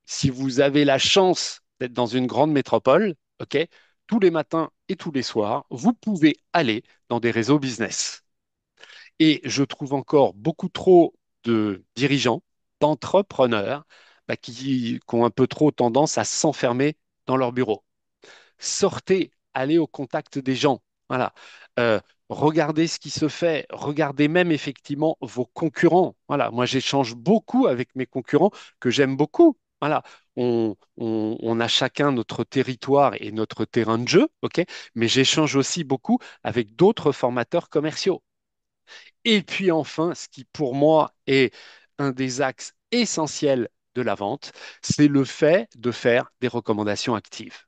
si vous avez la chance d'être dans une grande métropole, ok, tous les matins et tous les soirs, vous pouvez aller dans des réseaux business. Et je trouve encore beaucoup trop de dirigeants, d'entrepreneurs, qui ont un peu trop tendance à s'enfermer dans leur bureau. Sortez, allez au contact des gens. Voilà. Euh, Regardez ce qui se fait. Regardez même effectivement vos concurrents. Voilà. Moi, j'échange beaucoup avec mes concurrents que j'aime beaucoup. Voilà. On a chacun notre territoire et notre terrain de jeu, ok? Mais j'échange aussi beaucoup avec d'autres formateurs commerciaux. Et puis enfin, ce qui pour moi est un des axes essentiels de la vente, c'est le fait de faire des recommandations actives.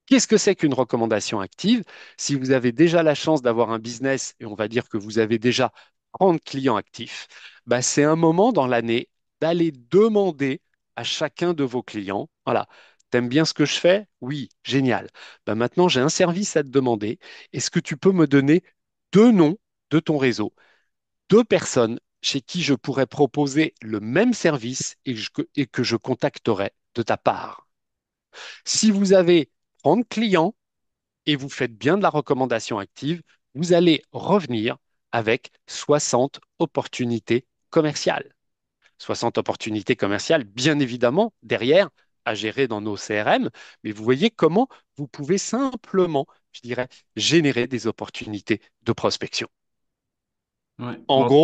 Qu'est-ce que c'est qu'une recommandation active? Si vous avez déjà la chance d'avoir un business et on va dire que vous avez déjà 30 clients actifs, bah c'est un moment dans l'année d'aller demander à chacun de vos clients, voilà, t'aimes bien ce que je fais? Oui, génial. Bah maintenant, j'ai un service à te demander. Est-ce que tu peux me donner deux noms de ton réseau, deux personnes chez qui je pourrais proposer le même service et que je contacterai de ta part? Si vous avez 30 clients et vous faites bien de la recommandation active, vous allez revenir avec 60 opportunités commerciales. 60 opportunités commerciales, bien évidemment, derrière, à gérer dans nos CRM, mais vous voyez comment vous pouvez simplement, je dirais, générer des opportunités de prospection. Ouais. En Bon,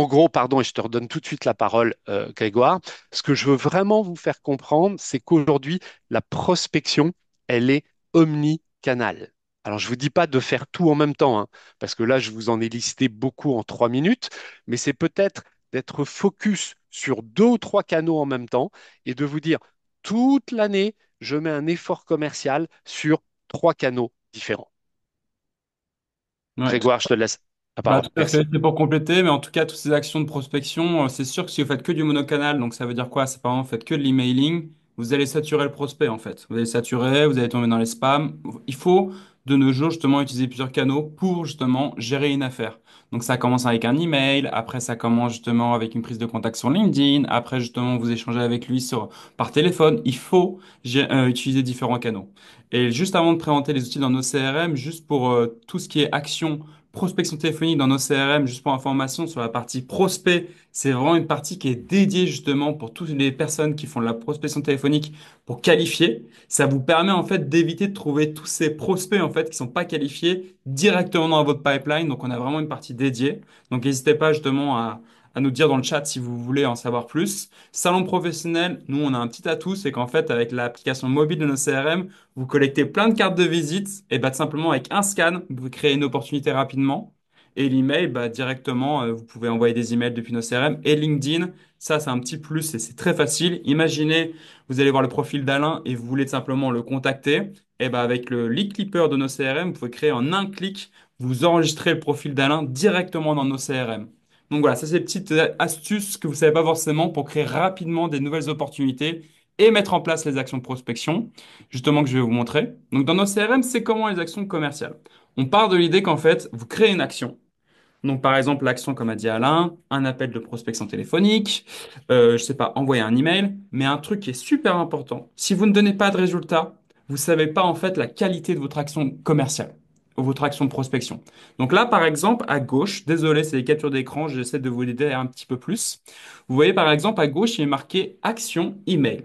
gros, pardon, et je te redonne tout de suite la parole, Grégoire, ce que je veux vraiment vous faire comprendre, c'est qu'aujourd'hui, la prospection, elle est omnicanale. Alors, je ne vous dis pas de faire tout en même temps, hein, parce que là, je vous en ai listé beaucoup en 3 minutes, mais c'est peut-être d'être focus sur deux ou trois canaux en même temps et de vous dire, toute l'année, je mets un effort commercial sur trois canaux différents. ouais. Grégoire, je te laisse la Bah, parole. tout à fait, Merci. c'est pour compléter, mais en tout cas, toutes ces actions de prospection, c'est sûr que si vous faites que du monocanal, donc ça veut dire quoi? C'est par exemple, vous faites que de l'emailing, vous allez saturer le prospect en fait. Vous allez saturer, vous allez tomber dans les spams. Il faut de nos jours justement utiliser plusieurs canaux pour justement gérer une affaire. Donc ça commence avec un email, après ça commence justement avec une prise de contact sur LinkedIn, après justement vous échangez avec lui par téléphone. Il faut utiliser différents canaux. Et juste avant de présenter les outils dans nos CRM, juste pour tout ce qui est action prospection téléphonique dans nos CRM, juste pour information, sur la partie prospect, c'est vraiment une partie qui est dédiée justement pour toutes les personnes qui font de la prospection téléphonique pour qualifier. Ça vous permet en fait d'éviter de trouver tous ces prospects en fait qui sont pas qualifiés directement dans votre pipeline. Donc on a vraiment une partie dédiée. Donc n'hésitez pas justement à nous dire dans le chat si vous voulez en savoir plus. Salon professionnel, nous on a un petit atout, c'est qu'en fait avec l'application mobile de nos CRM, vous collectez plein de cartes de visite et bah, tout simplement avec un scan, vous pouvez créer une opportunité rapidement. Et l'email, bah, directement, vous pouvez envoyer des emails depuis nos CRM. Et LinkedIn, ça, c'est un petit plus et c'est très facile. Imaginez, vous allez voir le profil d'Alain et vous voulez tout simplement le contacter. Et bah, avec le lead clipper de nos CRM, vous pouvez créer en un clic, vous enregistrez le profil d'Alain directement dans nos CRM. Donc voilà, ça c'est des petites astuces que vous ne savez pas forcément pour créer rapidement des nouvelles opportunités et mettre en place les actions de prospection justement que je vais vous montrer. Donc dans nos CRM, c'est comment les actions commerciales. On part de l'idée qu'en fait, vous créez une action. Donc par exemple, l'action, comme a dit Alain, un appel de prospection téléphonique, je sais pas, envoyer un email, mais un truc qui est super important. Si vous ne donnez pas de résultat, vous savez pas en fait la qualité de votre action commerciale. votre action de prospection. Donc là, par exemple, à gauche, désolé, c'est les captures d'écran, j'essaie de vous aider un petit peu plus. Vous voyez, par exemple, à gauche, il est marqué action email.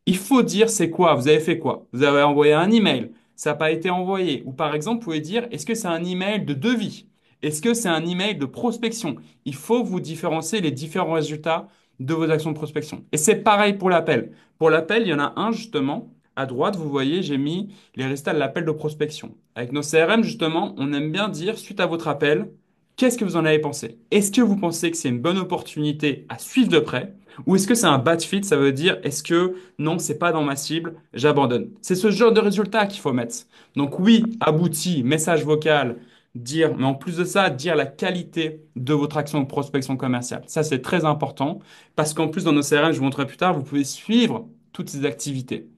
Il faut dire c'est quoi, vous avez fait quoi? Vous avez envoyé un email, ça n'a pas été envoyé. Ou par exemple, vous pouvez dire est-ce que c'est un email de devis? Est-ce que c'est un email de prospection? Il faut vous différencier les différents résultats de vos actions de prospection. Et c'est pareil pour l'appel. Pour l'appel, il y en a un justement. À droite, vous voyez, j'ai mis les résultats de l'appel de prospection. Avec nos CRM, justement, on aime bien dire, suite à votre appel, qu'est-ce que vous en avez pensé? Est-ce que vous pensez que c'est une bonne opportunité à suivre de près? Ou est-ce que c'est un bad fit? Ça veut dire, est-ce que non, c'est pas dans ma cible, j'abandonne. C'est ce genre de résultat qu'il faut mettre. Donc oui, abouti, message vocal, dire, mais en plus de ça, dire la qualité de votre action de prospection commerciale. Ça, c'est très important parce qu'en plus, dans nos CRM, je vous montrerai plus tard, vous pouvez suivre toutes ces activités.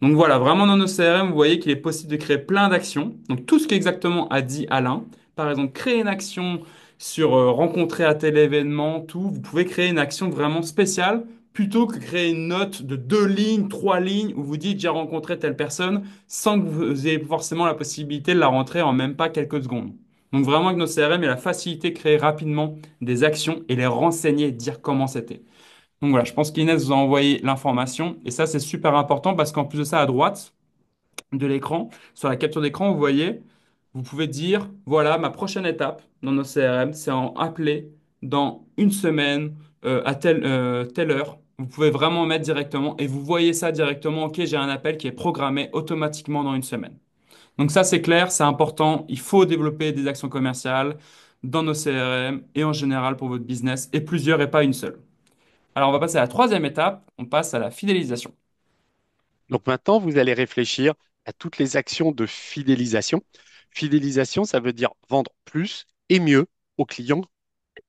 Donc voilà, vraiment dans nos CRM, vous voyez qu'il est possible de créer plein d'actions. Donc tout ce qu'exactement a dit Alain, par exemple, créer une action sur rencontrer à tel événement, tout, vous pouvez créer une action vraiment spéciale plutôt que créer une note de 2 lignes, 3 lignes où vous dites j'ai rencontré telle personne sans que vous ayez forcément la possibilité de la rentrer en même pas quelques secondes. Donc vraiment avec nos CRM, il y a la facilité de créer rapidement des actions et les renseigner, dire comment c'était. Donc voilà, je pense qu'Inès vous a envoyé l'information et ça c'est super important parce qu'en plus de ça, à droite de l'écran, sur la capture d'écran, vous voyez, vous pouvez dire, voilà, ma prochaine étape dans nos CRM, c'est en appeler dans une semaine à telle heure. Vous pouvez vraiment mettre directement et vous voyez ça directement, ok, j'ai un appel qui est programmé automatiquement dans une semaine. Donc ça c'est clair, c'est important, il faut développer des actions commerciales dans nos CRM et en général pour votre business et plusieurs et pas une seule. Alors, on va passer à la troisième étape, on passe à la fidélisation. Donc maintenant, vous allez réfléchir à toutes les actions de fidélisation. Fidélisation, ça veut dire vendre plus et mieux aux clients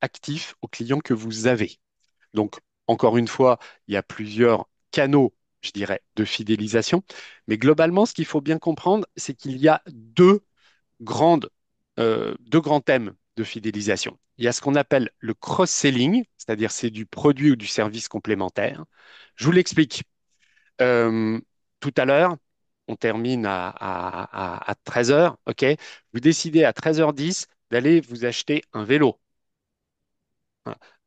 actifs, aux clients que vous avez. Donc, encore une fois, il y a plusieurs canaux, je dirais, de fidélisation. Mais globalement, ce qu'il faut bien comprendre, c'est qu'il y a grandes, deux grands thèmes de fidélisation. Il y a ce qu'on appelle le cross-selling, c'est-à-dire c'est du produit ou du service complémentaire. Je vous l'explique. Euh, Tout à l'heure, on termine à 13 heures, ok? Vous décidez à 13h10 d'aller vous acheter un vélo.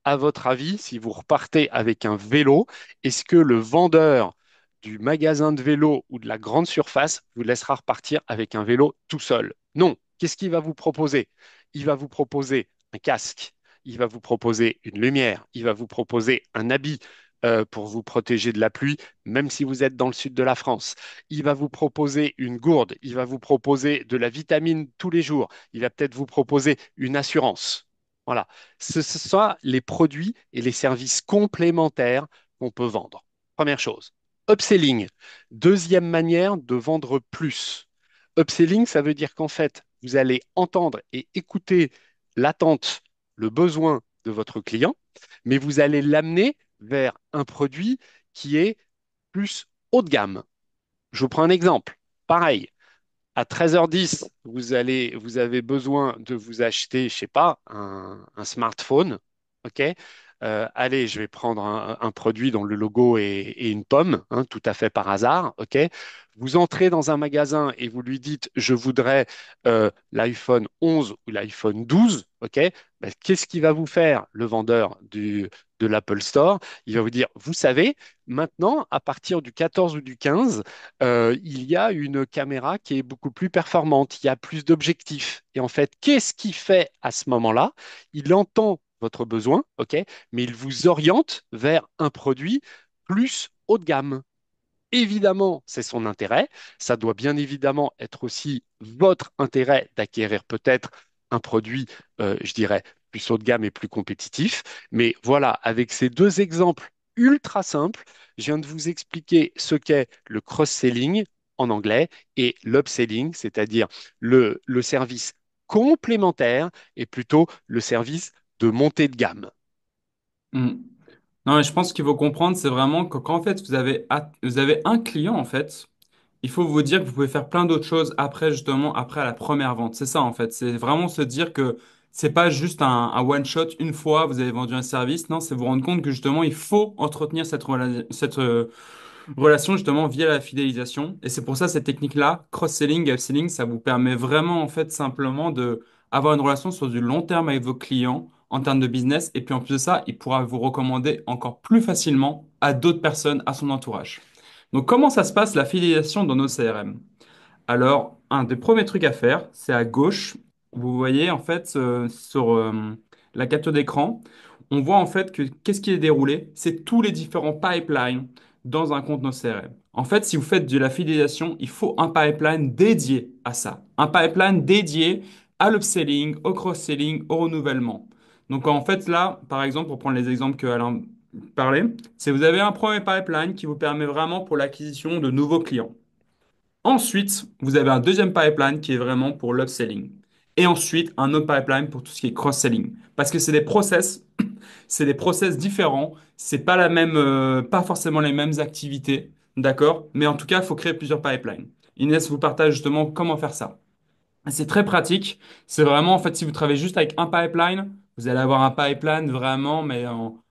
À votre avis, si vous repartez avec un vélo, est-ce que le vendeur du magasin de vélo ou de la grande surface vous laissera repartir avec un vélo tout seul? Non. Qu'est-ce qu'il va vous proposer? Il va vous proposer un casque, il va vous proposer une lumière, il va vous proposer un habit pour vous protéger de la pluie, même si vous êtes dans le sud de la France. Il va vous proposer une gourde, il va vous proposer de la vitamine tous les jours, il va peut-être vous proposer une assurance. Voilà, ce sont les produits et les services complémentaires qu'on peut vendre. Première chose. Upselling, deuxième manière de vendre plus. Upselling, ça veut dire qu'en fait, vous allez entendre et écouter l'attente, le besoin de votre client, mais vous allez l'amener vers un produit qui est plus haut de gamme. Je vous prends un exemple. Pareil, à 13h10, vous avez besoin de vous acheter, je sais pas, un smartphone. OK? Allez, je vais prendre un produit dont le logo est une pomme, hein, tout à fait par hasard. OK? Vous entrez dans un magasin et vous lui dites, je voudrais l'iPhone 11 ou l'iPhone 12. OK? Ben, qu'est-ce qu'il va vous faire, le vendeur de l'Apple Store? Il va vous dire, vous savez, maintenant, à partir du 14 ou du 15, il y a une caméra qui est beaucoup plus performante, il y a plus d'objectifs. Et en fait, qu'est-ce qu'il fait à ce moment-là? Il entend votre besoin, ok, mais il vous oriente vers un produit plus haut de gamme. Évidemment, c'est son intérêt. Ça doit bien évidemment être aussi votre intérêt d'acquérir peut-être un produit, je dirais, plus haut de gamme et plus compétitif. Mais voilà, avec ces deux exemples ultra simples, je viens de vous expliquer ce qu'est le cross-selling en anglais et l'upselling, c'est-à-dire le service complémentaire et plutôt le service de montée de gamme. Hmm. Non, mais je pense qu'il faut comprendre, c'est vraiment que quand en fait vous avez un client en fait, il faut vous dire que vous pouvez faire plein d'autres choses après justement après la première vente. C'est ça en fait, c'est vraiment se dire que c'est pas juste un one shot une fois vous avez vendu un service. Non, c'est vous rendre compte que justement il faut entretenir relation justement via la fidélisation. Et c'est pour ça cette technique-là, cross-selling et upselling, ça vous permet vraiment en fait simplement de avoir une relation sur du long terme avec vos clients en termes de business. Et puis en plus de ça, il pourra vous recommander encore plus facilement à d'autres personnes, à son entourage. Donc comment ça se passe la fidélisation dans nos CRM? Alors, un des premiers trucs à faire, c'est à gauche. Vous voyez, en fait, sur la capture d'écran, on voit en fait que qu'est-ce qui est déroulé? C'est tous les différents pipelines dans un compte NoCRM. En fait, si vous faites de la fidélisation, il faut un pipeline dédié à ça. Un pipeline dédié à l'upselling, au cross-selling, au renouvellement. Donc, en fait, là, par exemple, pour prendre les exemples que Alain parlait, c'est vous avez un premier pipeline qui vous permet vraiment pour l'acquisition de nouveaux clients. Ensuite, vous avez un deuxième pipeline qui est vraiment pour l'upselling. Et ensuite, un autre pipeline pour tout ce qui est cross-selling. Parce que c'est des process différents. C'est pas la même, pas forcément les mêmes activités, d'accord? Mais en tout cas, il faut créer plusieurs pipelines. Inès vous partage justement comment faire ça. C'est très pratique. C'est vraiment, en fait, si vous travaillez juste avec un pipeline, vous allez avoir un pipeline vraiment, mais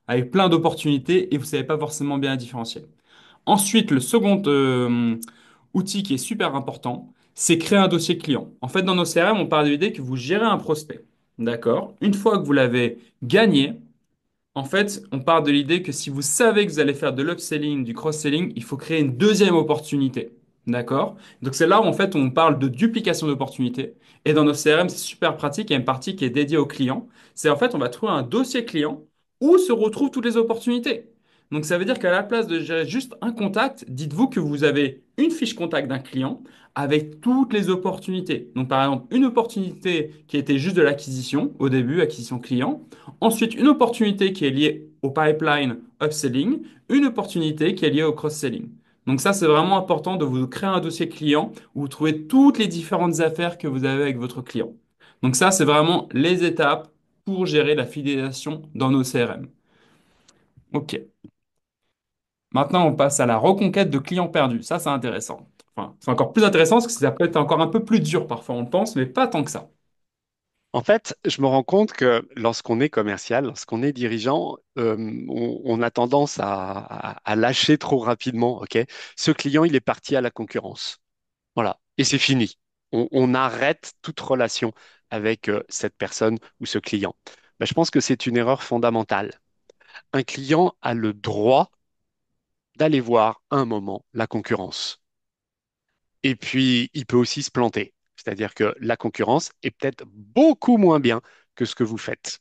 avec plein d'opportunités et vous savez pas forcément bien différencier. Ensuite, le second outil qui est super important, c'est créer un dossier client. En fait, dans nos CRM, on part de l'idée que vous gérez un prospect. D'accord? Une fois que vous l'avez gagné, en fait, on part de l'idée que si vous savez que vous allez faire de l'upselling, du cross-selling, il faut créer une deuxième opportunité. D'accord? Donc c'est là où en fait on parle de duplication d'opportunités. Et dans nos CRM, c'est super pratique. Il y a une partie qui est dédiée au client. C'est en fait on va trouver un dossier client où se retrouvent toutes les opportunités. Donc ça veut dire qu'à la place de gérer juste un contact, dites-vous que vous avez une fiche contact d'un client avec toutes les opportunités. Donc par exemple, une opportunité qui était juste de l'acquisition au début, acquisition client. Ensuite, une opportunité qui est liée au pipeline upselling, une opportunité qui est liée au cross-selling. Donc ça, c'est vraiment important de vous créer un dossier client où vous trouvez toutes les différentes affaires que vous avez avec votre client. Donc ça, c'est vraiment les étapes pour gérer la fidélisation dans nos CRM. OK. Maintenant, on passe à la reconquête de clients perdus. Ça, c'est intéressant. Enfin, c'est encore plus intéressant parce que ça peut être encore un peu plus dur parfois, on le pense, mais pas tant que ça. En fait, je me rends compte que lorsqu'on est commercial, lorsqu'on est dirigeant, on a tendance à lâcher trop rapidement. Ok, ce client, il est parti à la concurrence. Voilà, et c'est fini. On arrête toute relation avec cette personne ou ce client. Ben, je pense que c'est une erreur fondamentale. Un client a le droit d'aller voir un moment la concurrence. Et puis, il peut aussi se planter. C'est-à-dire que la concurrence est peut-être beaucoup moins bien que ce que vous faites.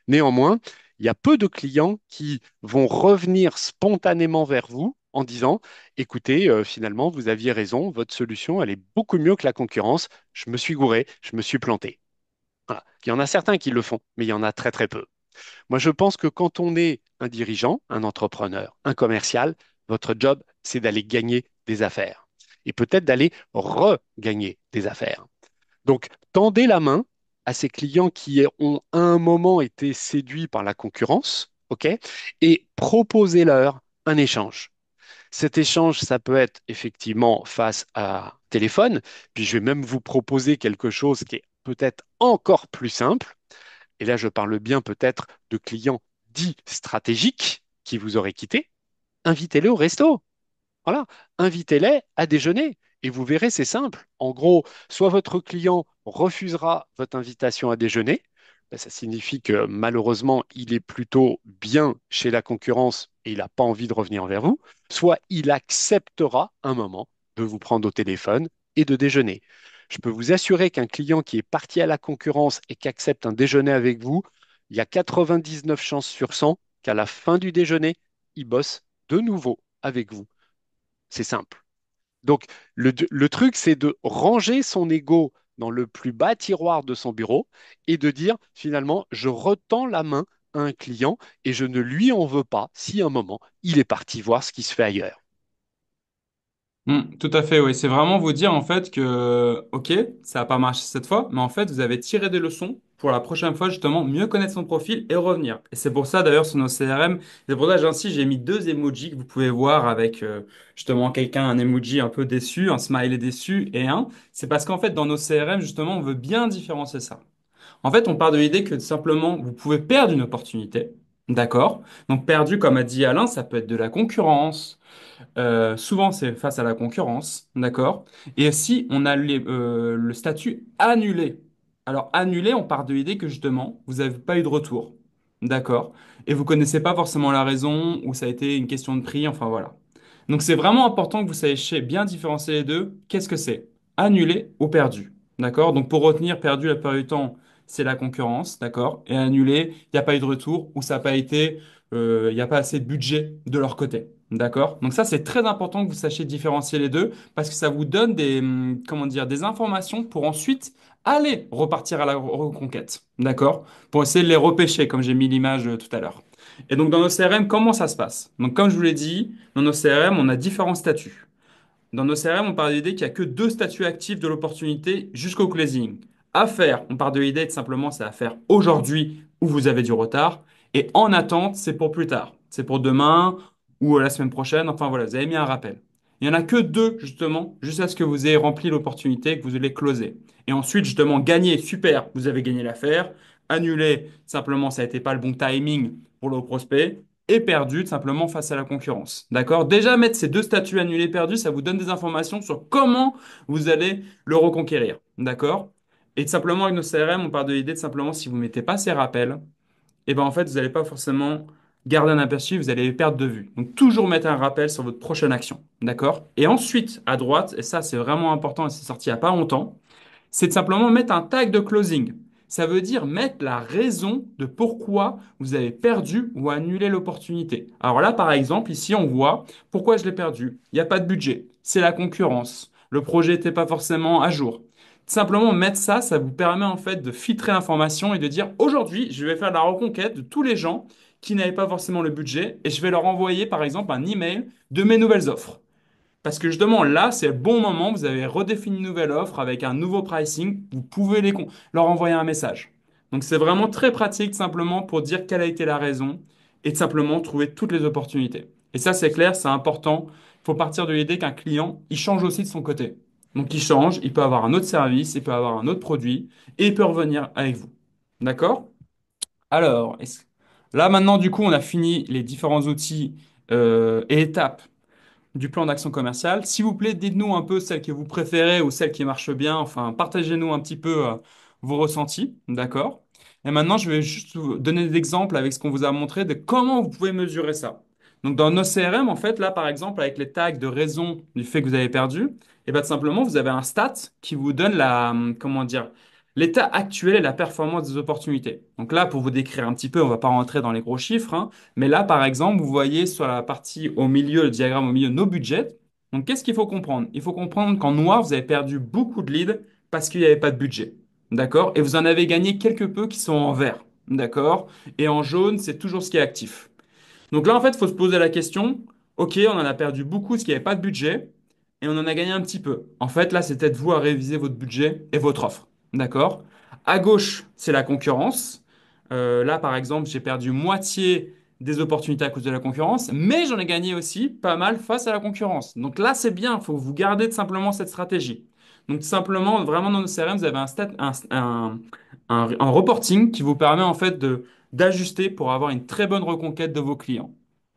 Néanmoins, il y a peu de clients qui vont revenir spontanément vers vous en disant, écoutez, finalement, vous aviez raison, votre solution, elle est beaucoup mieux que la concurrence. Je me suis gouré, je me suis planté. Voilà. Il y en a certains qui le font, mais il y en a très très peu. Moi, je pense que quand on est un dirigeant, un entrepreneur, un commercial, votre job, c'est d'aller gagner des affaires et peut-être d'aller regagner des affaires. Donc, tendez la main à ces clients qui ont à un moment été séduits par la concurrence, OK, et proposez-leur un échange. Cet échange, ça peut être effectivement face à téléphone, puis je vais même vous proposer quelque chose qui est peut-être encore plus simple. Et là, je parle bien peut-être de clients dits stratégiques qui vous auraient quitté. Invitez-les au resto. Voilà, invitez-les à déjeuner et vous verrez, c'est simple. En gros, soit votre client refusera votre invitation à déjeuner, ben, ça signifie que malheureusement, il est plutôt bien chez la concurrence et il n'a pas envie de revenir vers vous, soit il acceptera un moment de vous prendre au téléphone et de déjeuner. Je peux vous assurer qu'un client qui est parti à la concurrence et qui accepte un déjeuner avec vous, il y a 99 chances sur 100 qu'à la fin du déjeuner, il bosse de nouveau avec vous. C'est simple. Donc, le truc, c'est de ranger son ego dans le plus bas tiroir de son bureau et de dire, finalement, je retends la main à un client et je ne lui en veux pas si à un moment, il est parti voir ce qui se fait ailleurs. Tout à fait, oui. C'est vraiment vous dire en fait que, ok, ça n'a pas marché cette fois, mais en fait, vous avez tiré des leçons pour la prochaine fois, justement, mieux connaître son profil et revenir. Et c'est pour ça, d'ailleurs, sur nos CRM, c'est pour ça, j'insiste, j'ai mis deux emojis que vous pouvez voir avec, justement, quelqu'un, un emoji un peu déçu, un smiley déçu et un. C'est parce qu'en fait, dans nos CRM, justement, on veut bien différencier ça. En fait, on part de l'idée que simplement, vous pouvez perdre une opportunité. D'accord? Donc, perdu, comme a dit Alain, ça peut être de la concurrence. Souvent, c'est face à la concurrence, d'accord? Et si on a le statut annulé. Alors, annulé, on part de l'idée que justement, vous n'avez pas eu de retour, d'accord? Et vous connaissez pas forcément la raison, ou ça a été une question de prix, enfin voilà. Donc, c'est vraiment important que vous sachiez bien différencier les deux. Qu'est-ce que c'est? Annulé ou perdu, d'accord? Donc, pour retenir perdu la plupart du temps, c'est la concurrence, d'accord? Et annulé, il n'y a pas eu de retour, ou ça n'a pas été, il n'y a pas assez de budget de leur côté. D'accord? Donc ça, c'est très important que vous sachiez différencier les deux parce que ça vous donne comment dire, des informations pour ensuite aller repartir à la reconquête. D'accord? Pour essayer de les repêcher, comme j'ai mis l'image tout à l'heure. Et donc dans nos CRM, comment ça se passe? Donc comme je vous l'ai dit, dans nos CRM, on a différents statuts. Dans nos CRM, on part de l'idée qu'il n'y a que deux statuts actifs de l'opportunité jusqu'au closing. À faire, on part de l'idée que simplement c'est à faire aujourd'hui où vous avez du retard. Et en attente, c'est pour plus tard. C'est pour demain ou la semaine prochaine. Enfin voilà, vous avez mis un rappel. Il n'y en a que deux, justement, jusqu'à ce que vous ayez rempli l'opportunité, que vous allez closer. Et ensuite, justement, gagner, super, vous avez gagné l'affaire. Annuler, simplement, ça n'était pas le bon timing pour le prospect et perdu tout simplement face à la concurrence. D'accord? Déjà, mettre ces deux statuts annulés perdus, ça vous donne des informations sur comment vous allez le reconquérir. D'accord? Et tout simplement, avec nos CRM, on part de l'idée de simplement, si vous ne mettez pas ces rappels, et ben en fait, vous n'allez pas forcément garder un aperçu, vous allez les perdre de vue. Donc, toujours mettre un rappel sur votre prochaine action. D'accord? Et ensuite, à droite, et ça, c'est vraiment important, et c'est sorti il n'y a pas longtemps, c'est de simplement mettre un tag de closing. Ça veut dire mettre la raison de pourquoi vous avez perdu ou annulé l'opportunité. Alors là, par exemple, ici, on voit pourquoi je l'ai perdu. Il n'y a pas de budget. C'est la concurrence. Le projet n'était pas forcément à jour. Simplement mettre ça, ça vous permet en fait de filtrer l'information et de dire aujourd'hui, je vais faire la reconquête de tous les gens qui n'avaient pas forcément le budget et je vais leur envoyer par exemple un email de mes nouvelles offres. Parce que justement, là, c'est le bon moment. Vous avez redéfini une nouvelle offre avec un nouveau pricing. Vous pouvez leur envoyer un message. Donc, c'est vraiment très pratique simplement pour dire quelle a été la raison et de simplement trouver toutes les opportunités. Et ça, c'est clair, c'est important. Il faut partir de l'idée qu'un client, il change aussi de son côté. Donc, il change, il peut avoir un autre service, il peut avoir un autre produit et il peut revenir avec vous. D'accord? Alors, là, maintenant, du coup, on a fini les différents outils et étapes du plan d'action commerciale. S'il vous plaît, dites-nous un peu celle que vous préférez ou celle qui marche bien. Enfin, partagez-nous un petit peu vos ressentis, d'accord? Et maintenant, je vais juste vous donner des exemples avec ce qu'on vous a montré de comment vous pouvez mesurer ça. Donc, dans nos CRM, en fait, là, par exemple, avec les tags de raison du fait que vous avez perdu, et bien, tout simplement, vous avez un stat qui vous donne comment dire, l'état actuel et la performance des opportunités. Donc là, pour vous décrire un petit peu, on va pas rentrer dans les gros chiffres, hein, mais là, par exemple, vous voyez sur la partie au milieu, le diagramme au milieu, nos budgets. Donc, qu'est-ce qu'il faut comprendre? Il faut comprendre qu'en noir, vous avez perdu beaucoup de leads parce qu'il n'y avait pas de budget. D'accord? Et vous en avez gagné quelque peu qui sont en vert. D'accord? Et en jaune, c'est toujours ce qui est actif. Donc là, en fait, il faut se poser la question, OK, on en a perdu beaucoup parce qu'il n'y avait pas de budget et on en a gagné un petit peu. En fait, là, c'est peut-être vous à réviser votre budget et votre offre. D'accord? À gauche, c'est la concurrence. Là, par exemple, j'ai perdu moitié des opportunités à cause de la concurrence, mais j'en ai gagné aussi pas mal face à la concurrence. Donc là, c'est bien, il faut vous garder simplement cette stratégie. Donc simplement, vraiment dans nos CRM, vous avez un reporting qui vous permet en fait d'ajuster pour avoir une très bonne reconquête de vos clients.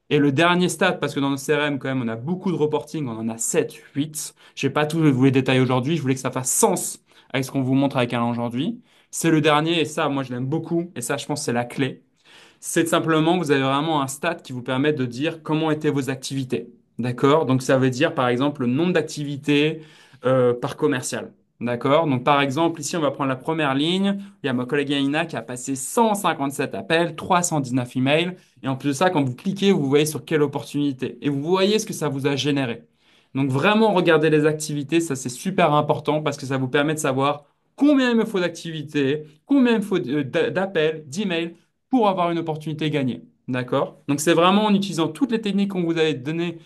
Et le dernier stade, parce que dans nos CRM, quand même, on a beaucoup de reporting, on en a 7, 8. Je ne vais pas tous vous les détailler aujourd'hui, je voulais que ça fasse sens avec ce qu'on vous montre avec Alain aujourd'hui. C'est le dernier, et ça, moi, je l'aime beaucoup, et ça, je pense, c'est la clé. C'est simplement, vous avez vraiment un stat qui vous permet de dire comment étaient vos activités. D'accord? Donc, ça veut dire, par exemple, le nombre d'activités par commercial. D'accord? Donc, par exemple, ici, on va prendre la première ligne. Il y a ma collègue Yaina qui a passé 157 appels, 319 emails. Et en plus de ça, quand vous cliquez, vous voyez sur quelle opportunité. Et vous voyez ce que ça vous a généré. Donc, vraiment, regardez les activités. Ça, c'est super important parce que ça vous permet de savoir combien il me faut d'activités, combien il me faut d'appels, d'emails pour avoir une opportunité gagnée. D'accord? Donc, c'est vraiment en utilisant toutes les techniques qu'on vous avait données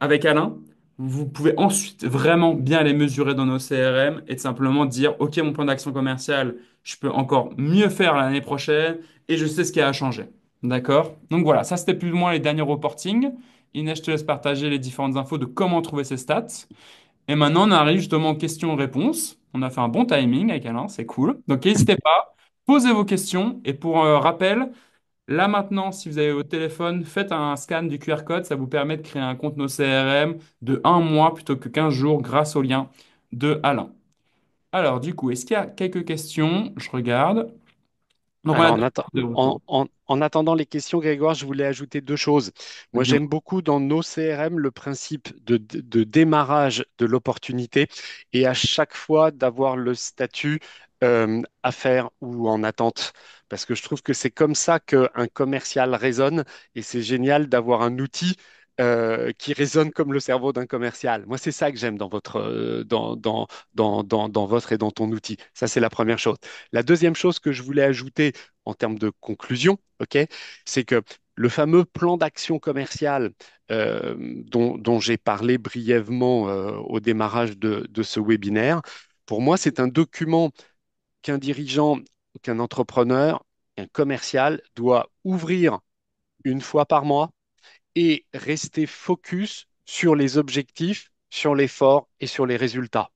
avec Alain, vous pouvez ensuite vraiment bien les mesurer dans nos CRM et de simplement dire, OK, mon plan d'action commercial, je peux encore mieux faire l'année prochaine et je sais ce qui a changé. D'accord? Donc voilà, ça c'était plus ou moins les derniers reportings. Inès, je te laisse partager les différentes infos de comment trouver ces stats. Et maintenant, on arrive justement aux questions-réponses. On a fait un bon timing avec Alain, c'est cool. Donc n'hésitez pas, posez vos questions et pour rappel, Là maintenant, si vous avez votre téléphone, faites un scan du QR code. Ça vous permet de créer un compte No CRM de un mois plutôt que 15 jours grâce au lien de Alain. Alors, du coup, est-ce qu'il y a quelques questions? Je regarde. Donc, on a Alors, deux de retour. en attendant les questions, Grégoire, je voulais ajouter deux choses. Moi, Dis-moi. j'aime beaucoup dans nos CRM le principe de démarrage de l'opportunité et à chaque fois d'avoir le statut à faire ou en attente. Parce que je trouve que c'est comme ça qu'un commercial résonne et c'est génial d'avoir un outil qui résonne comme le cerveau d'un commercial. Moi, c'est ça que j'aime dans dans votre et dans ton outil. Ça, c'est la première chose. La deuxième chose que je voulais ajouter en termes de conclusion, ok, c'est que le fameux plan d'action commercial dont j'ai parlé brièvement au démarrage de ce webinaire, pour moi, c'est un document qu'un dirigeant, qu'un entrepreneur, qu'un commercial doit ouvrir une fois par mois et rester focus sur les objectifs, sur l'effort et sur les résultats.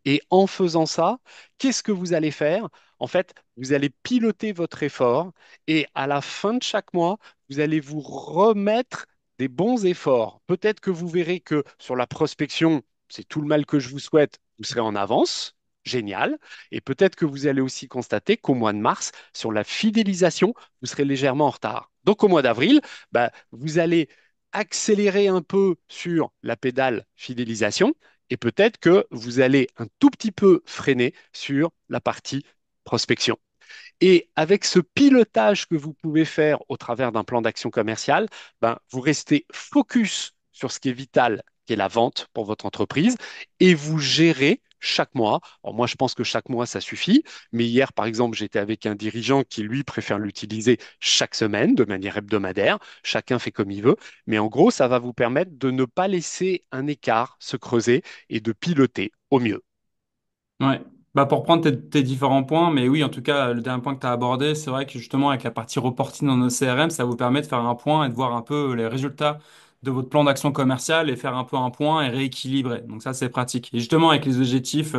Et en faisant ça, qu'est-ce que vous allez faire? En fait, vous allez piloter votre effort et à la fin de chaque mois, vous allez vous remettre des bons efforts. Peut-être que vous verrez que sur la prospection, c'est tout le mal que je vous souhaite, vous serez en avance. Génial. Et peut-être que vous allez aussi constater qu'au mois de mars, sur la fidélisation, vous serez légèrement en retard. Donc au mois d'avril, bah, vous allez accélérer un peu sur la pédale fidélisation et peut-être que vous allez un tout petit peu freiner sur la partie prospection. Et avec ce pilotage que vous pouvez faire au travers d'un plan d'action commercial, ben, vous restez focus sur ce qui est vital, qui est la vente pour votre entreprise, et vous gérez chaque mois. Alors moi, je pense que chaque mois, ça suffit. Mais hier, par exemple, j'étais avec un dirigeant qui, lui, préfère l'utiliser chaque semaine, de manière hebdomadaire. Chacun fait comme il veut. Mais en gros, ça va vous permettre de ne pas laisser un écart se creuser et de piloter au mieux. Ouais. Bah pour prendre tes différents points, mais oui, en tout cas, le dernier point que tu as abordé, c'est vrai que justement, avec la partie reporting dans nos CRM, ça vous permet de faire un point et de voir un peu les résultats de votre plan d'action commerciale et faire un peu un point et rééquilibrer. Donc ça, c'est pratique. Et justement, avec les objectifs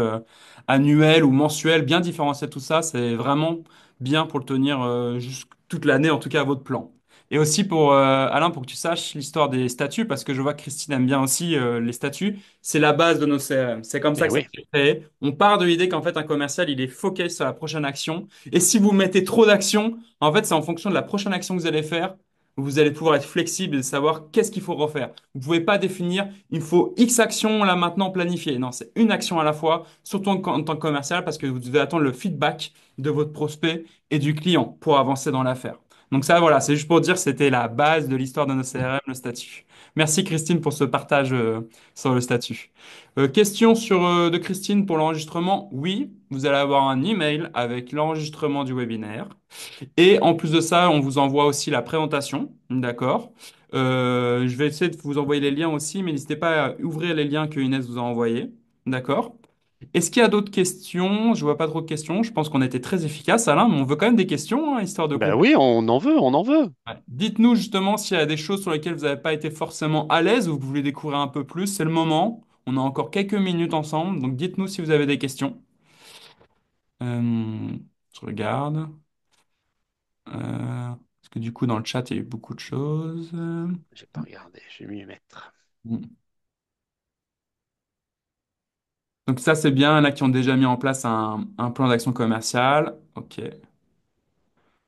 annuels ou mensuels, bien différencier tout ça, c'est vraiment bien pour le tenir juste toute l'année, en tout cas à votre plan. Et aussi pour Alain, pour que tu saches l'histoire des statuts, parce que je vois que Christine aime bien aussi les statuts. C'est la base de nos CRM. C'est comme ça Eh que ça oui, s'est créé. On part de l'idée qu'en fait, un commercial, il est focus sur la prochaine action. Et si vous mettez trop d'actions, en fait, c'est en fonction de la prochaine action que vous allez faire. Vous allez pouvoir être flexible et savoir qu'est-ce qu'il faut refaire. Vous pouvez pas définir, il faut X actions là maintenant planifiées. Non, c'est une action à la fois, surtout en tant que commercial, parce que vous devez attendre le feedback de votre prospect et du client pour avancer dans l'affaire. Donc ça, voilà, c'est juste pour dire, c'était la base de l'histoire de nos CRM, le statut. Merci Christine pour ce partage sur le statut. Question de Christine pour l'enregistrement. Oui, vous allez avoir un email avec l'enregistrement du webinaire. Et en plus de ça, on vous envoie aussi la présentation. D'accord? Je vais essayer de vous envoyer les liens aussi, mais n'hésitez pas à ouvrir les liens que Inès vous a envoyés. D'accord? Est-ce qu'il y a d'autres questions? Je vois pas trop de questions. Je pense qu'on a été très efficace, Alain, mais on veut quand même des questions, hein, histoire de ben compléter. oui, on en veut, on en veut. Ouais. Dites-nous justement s'il y a des choses sur lesquelles vous n'avez pas été forcément à l'aise ou que vous voulez découvrir un peu plus. C'est le moment. On a encore quelques minutes ensemble, donc dites-nous si vous avez des questions. Je regarde. Parce que du coup, dans le chat, il y a eu beaucoup de choses. J'ai pas regardé, je vais m'y mettre. Donc ça, c'est bien. Il y en a qui ont déjà mis en place un plan d'action commerciale. OK.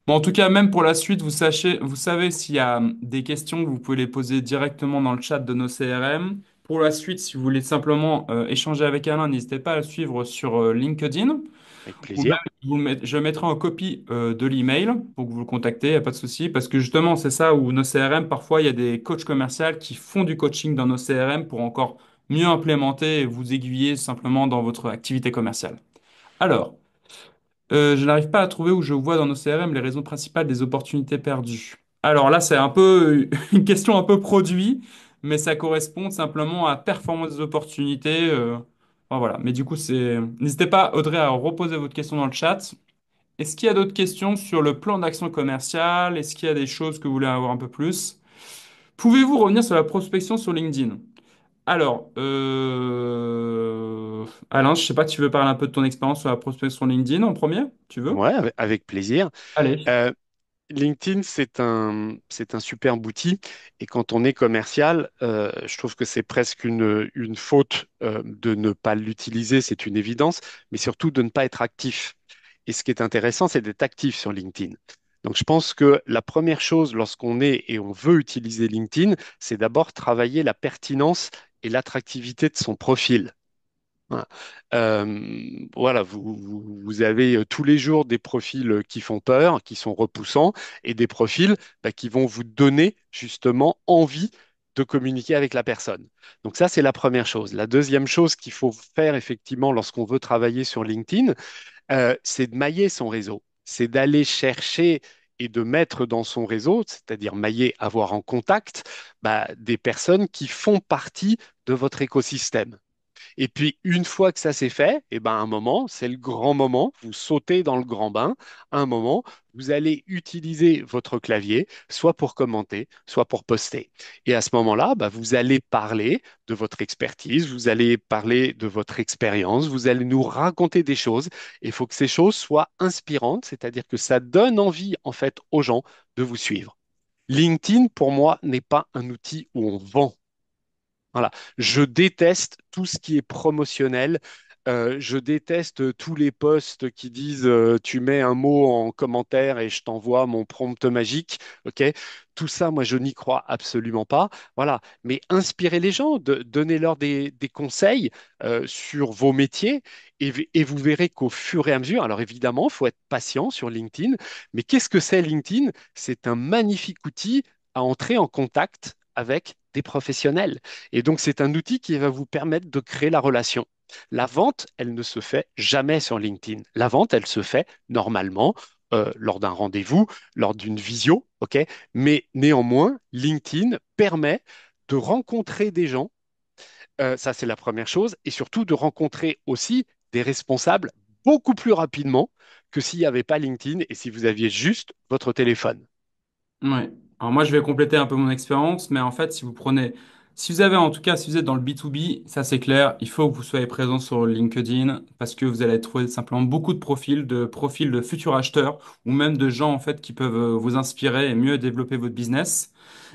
Bon, en tout cas, même pour la suite, vous savez s'il y a des questions, vous pouvez les poser directement dans le chat de nos CRM. Pour la suite, si vous voulez simplement échanger avec Alain, n'hésitez pas à le suivre sur LinkedIn. Avec Ou même, plaisir. je mettrai en copie de l'email pour que vous le contactez, il n'y a pas de souci. Parce que justement, c'est ça où nos CRM, parfois, il y a des coachs commerciaux qui font du coaching dans nos CRM pour encore mieux implémenter et vous aiguiller simplement dans votre activité commerciale. Alors, je n'arrive pas à trouver où je vois dans nos CRM les raisons principales des opportunités perdues. Alors là, c'est un peu une question un peu produit, mais ça correspond simplement à performance des opportunités. Enfin, voilà. Mais du coup, N'hésitez pas, Audrey, à reposer votre question dans le chat. Est-ce qu'il y a d'autres questions sur le plan d'action commercial? Est-ce qu'il y a des choses que vous voulez avoir un peu plus? Pouvez-vous revenir sur la prospection sur LinkedIn? Alors, Alain, je sais pas, tu veux parler un peu de ton expérience sur la prospection LinkedIn en premier? Tu veux? Ouais, avec plaisir. Allez. LinkedIn, c'est un superbe outil. Et quand on est commercial, je trouve que c'est presque une faute de ne pas l'utiliser, c'est une évidence, mais surtout de ne pas être actif. Et ce qui est intéressant, c'est d'être actif sur LinkedIn. Donc, je pense que la première chose lorsqu'on est et on veut utiliser LinkedIn, c'est d'abord travailler la pertinence et l'attractivité de son profil. Voilà, voilà, vous avez tous les jours des profils qui font peur, qui sont repoussants, et des profils qui vont vous donner justement envie de communiquer avec la personne. Donc ça, c'est la première chose. La deuxième chose qu'il faut faire effectivement lorsqu'on veut travailler sur LinkedIn, c'est de mailler son réseau. C'est d'aller chercher et de mettre dans son réseau, c'est-à-dire mailler, avoir en contact, des personnes qui font partie de votre écosystème. Et puis, une fois que ça c'est fait, et ben, à un moment, c'est le grand moment, vous sautez dans le grand bain, à un moment, vous allez utiliser votre clavier, soit pour commenter, soit pour poster. Et à ce moment-là, vous allez parler de votre expertise, vous allez parler de votre expérience, vous allez nous raconter des choses. Il faut que ces choses soient inspirantes, c'est-à-dire que ça donne envie, en fait, aux gens de vous suivre. LinkedIn, pour moi, n'est pas un outil où on vend. Voilà. Je déteste tout ce qui est promotionnel. Je déteste tous les posts qui disent tu mets un mot en commentaire et je t'envoie mon prompt magique. Ok, tout ça, moi, je n'y crois absolument pas. Voilà. Mais inspirez les gens, donnez-leur des conseils sur vos métiers et vous verrez qu'au fur et à mesure, alors évidemment, il faut être patient sur LinkedIn. Mais qu'est-ce que c'est LinkedIn? C'est un magnifique outil à entrer en contact avec des professionnels. Et donc, c'est un outil qui va vous permettre de créer la relation. La vente, elle ne se fait jamais sur LinkedIn. La vente, elle se fait normalement lors d'un rendez-vous, lors d'une visio, OK? Mais néanmoins, LinkedIn permet de rencontrer des gens, ça c'est la première chose, et surtout de rencontrer aussi des responsables beaucoup plus rapidement que s'il n'y avait pas LinkedIn et si vous aviez juste votre téléphone. Ouais. Alors moi, je vais compléter un peu mon expérience, mais en fait, si vous avez en tout cas, si vous êtes dans le B2B, ça c'est clair, il faut que vous soyez présent sur LinkedIn parce que vous allez trouver simplement beaucoup de profils de futurs acheteurs ou même de gens en fait qui peuvent vous inspirer et mieux développer votre business.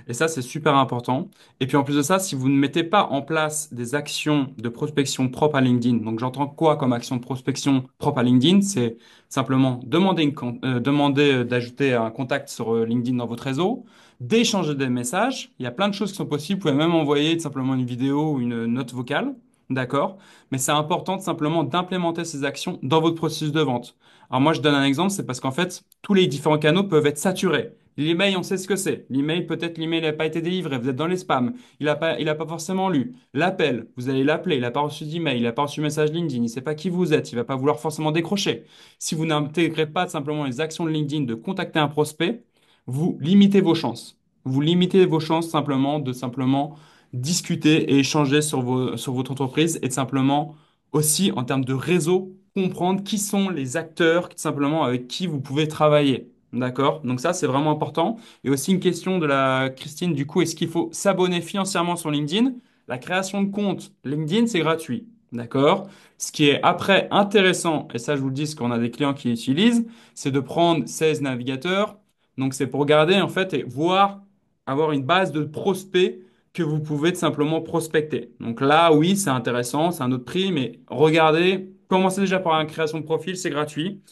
Et ça, c'est super important. Et puis en plus de ça, si vous ne mettez pas en place des actions de prospection propres à LinkedIn, donc j'entends quoi comme action de prospection propre à LinkedIn? C'est simplement demander d'ajouter un contact sur LinkedIn dans votre réseau, d'échanger des messages. Il y a plein de choses qui sont possibles. Vous pouvez même envoyer simplement une vidéo ou une note vocale. D'accord? Mais c'est important simplement d'implémenter ces actions dans votre processus de vente. Alors moi, je donne un exemple, c'est parce qu'en fait, tous les différents canaux peuvent être saturés. L'email, on sait ce que c'est. L'email, peut-être l'email n'a pas été délivré, vous êtes dans les spams, il a pas forcément lu. L'appel, vous allez l'appeler, il n'a pas reçu d'email, il n'a pas reçu message LinkedIn, il ne sait pas qui vous êtes, il va pas vouloir forcément décrocher. Si vous n'intégrez pas simplement les actions de LinkedIn de contacter un prospect, vous limitez vos chances. Vous limitez vos chances simplement de simplement discuter et échanger sur votre entreprise et de simplement aussi en termes de réseau comprendre qui sont les acteurs simplement avec qui vous pouvez travailler. D'accord? Donc ça, c'est vraiment important. Et aussi une question de la Christine, du coup, est-ce qu'il faut s'abonner financièrement sur LinkedIn? La création de compte LinkedIn, c'est gratuit. D'accord? Ce qui est après intéressant, et ça je vous le dis, parce qu'on a des clients qui l'utilisent, c'est de prendre 16 navigateurs. Donc c'est pour regarder en fait et voir, avoir une base de prospects que vous pouvez tout simplement prospecter. Donc là, oui, c'est intéressant, c'est un autre prix, mais regardez, commencez déjà par une création de profil, c'est gratuit.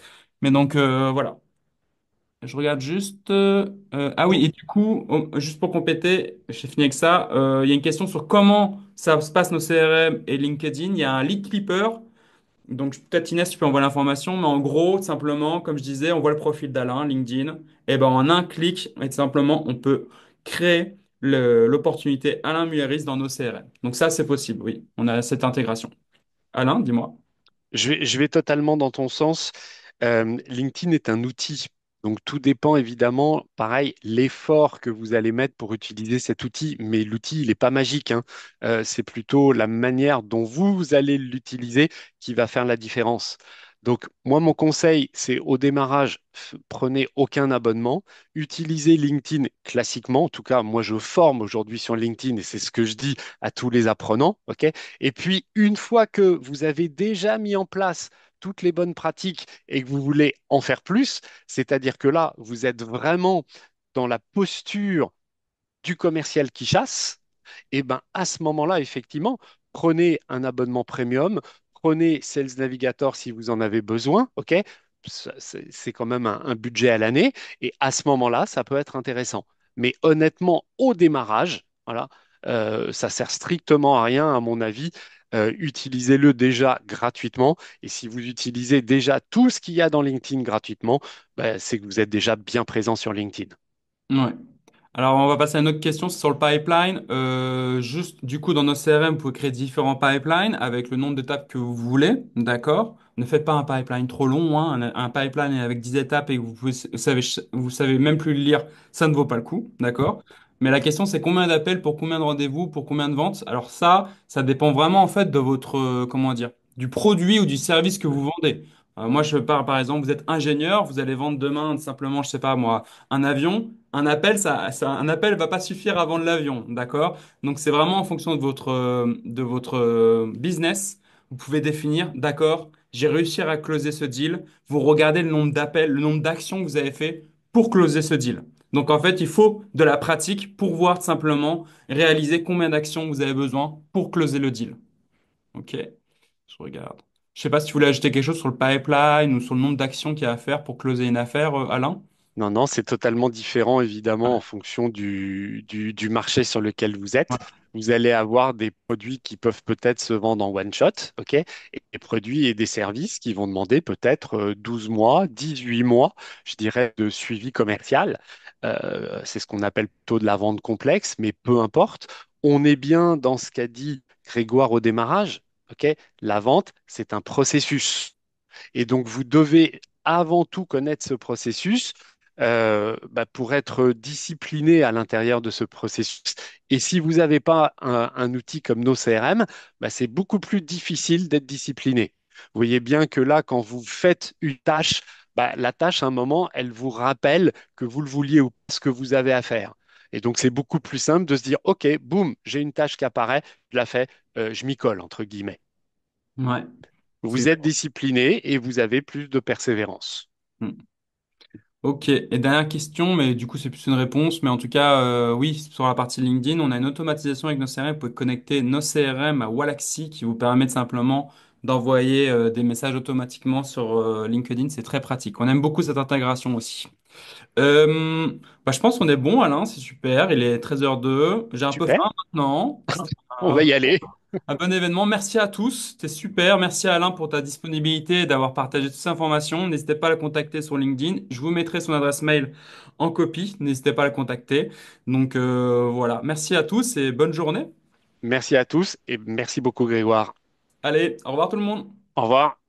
Mais donc voilà. Je regarde juste. Ah oui, Oh, et du coup, juste pour compléter, j'ai fini avec ça. Il y a une question sur comment ça se passe nos CRM et LinkedIn. Il y a un lead clipper. Donc peut-être Inès, tu peux envoyer l'information, mais en gros, simplement, comme je disais, on voit le profil d'Alain, LinkedIn. Et ben en un clic, et simplement, on peut créer l'opportunité Alain Mueris dans nos CRM. Donc ça, c'est possible, oui. On a cette intégration. Alain, dis-moi. je vais totalement dans ton sens. LinkedIn est un outil. Donc tout dépend évidemment, pareil, l'effort que vous allez mettre pour utiliser cet outil. Mais l'outil, il n'est pas magique, hein. C'est plutôt la manière dont vous allez l'utiliser qui va faire la différence. Donc moi, mon conseil, c'est au démarrage, prenez aucun abonnement, utilisez LinkedIn classiquement. En tout cas, moi, je forme aujourd'hui sur LinkedIn et c'est ce que je dis à tous les apprenants. OK? Et puis, une fois que vous avez déjà mis en place toutes les bonnes pratiques et que vous voulez en faire plus, c'est-à-dire que là, vous êtes vraiment dans la posture du commercial qui chasse, et ben à ce moment-là, effectivement, prenez un abonnement premium, prenez Sales Navigator si vous en avez besoin, ok? C'est quand même un budget à l'année, et à ce moment-là, ça peut être intéressant. Mais honnêtement, au démarrage, voilà, ça sert strictement à rien, à mon avis. Utilisez-le déjà gratuitement, et si vous utilisez déjà tout ce qu'il y a dans LinkedIn gratuitement, ben, c'est que vous êtes déjà bien présent sur LinkedIn. Ouais. Alors, on va passer à une autre question, c'est sur le pipeline. Juste, du coup, dans nos CRM, vous pouvez créer différents pipelines avec le nombre d'étapes que vous voulez, d'accord? Ne faites pas un pipeline trop long, hein. Un pipeline avec 10 étapes et que vous savez même plus le lire, ça ne vaut pas le coup, d'accord? Mais la question, c'est combien d'appels pour combien de rendez-vous, pour combien de ventes? Alors ça dépend vraiment, en fait, de votre, comment dire, du produit ou du service que vous vendez. Moi, je pars, par exemple, vous êtes ingénieur, vous allez vendre demain simplement, je sais pas moi, un avion. Un appel va pas suffire à vendre l'avion, d'accord? Donc c'est vraiment en fonction de votre business. Vous pouvez définir, d'accord, j'ai réussi à closer ce deal. Vous regardez le nombre d'appels, le nombre d'actions que vous avez fait pour closer ce deal. Donc en fait, il faut de la pratique pour voir simplement réaliser combien d'actions vous avez besoin pour closer le deal. Ok, je regarde. Je sais pas si tu voulais ajouter quelque chose sur le pipeline ou sur le nombre d'actions qu'il y a à faire pour closer une affaire, Alain. Non, non, c'est totalement différent, évidemment, en Ouais. fonction du marché sur lequel vous êtes. Vous allez avoir des produits qui peuvent peut-être se vendre en one shot, OK? Et des produits et des services qui vont demander peut-être 12 mois, 18 mois, je dirais, de suivi commercial. C'est ce qu'on appelle plutôt de la vente complexe, mais peu importe. On est bien dans ce qu'a dit Grégoire au démarrage, OK? La vente, c'est un processus. Et donc, vous devez avant tout connaître ce processus bah, pour être discipliné à l'intérieur de ce processus. Et si vous n'avez pas un outil comme nos CRM, bah, c'est beaucoup plus difficile d'être discipliné. Vous voyez bien que là, quand vous faites une tâche, bah, la tâche, à un moment, elle vous rappelle que vous le vouliez ou pas ce que vous avez à faire. Et donc, c'est beaucoup plus simple de se dire, OK, boum, j'ai une tâche qui apparaît, je la fais, je m'y colle, entre guillemets. Ouais. Vous êtes discipliné et vous avez plus de persévérance. Hmm. Ok, et dernière question, mais du coup c'est plus une réponse, mais en tout cas, oui, sur la partie LinkedIn, on a une automatisation avec nos CRM, vous pouvez connecter nos CRM à Wallaxy qui vous permet de simplement d'envoyer des messages automatiquement sur LinkedIn, c'est très pratique. On aime beaucoup cette intégration aussi. Euh, je pense qu'on est bon, Alain, c'est super, il est 13h02, j'ai un peu Super, faim maintenant. on va y aller. Un bon événement. Merci à tous. C'était super. Merci à Alain pour ta disponibilité et d'avoir partagé toutes ces informations. N'hésitez pas à le contacter sur LinkedIn. Je vous mettrai son adresse mail en copie. N'hésitez pas à le contacter. Donc voilà. Merci à tous et bonne journée. Merci à tous et merci beaucoup Grégoire. Allez, au revoir tout le monde. Au revoir.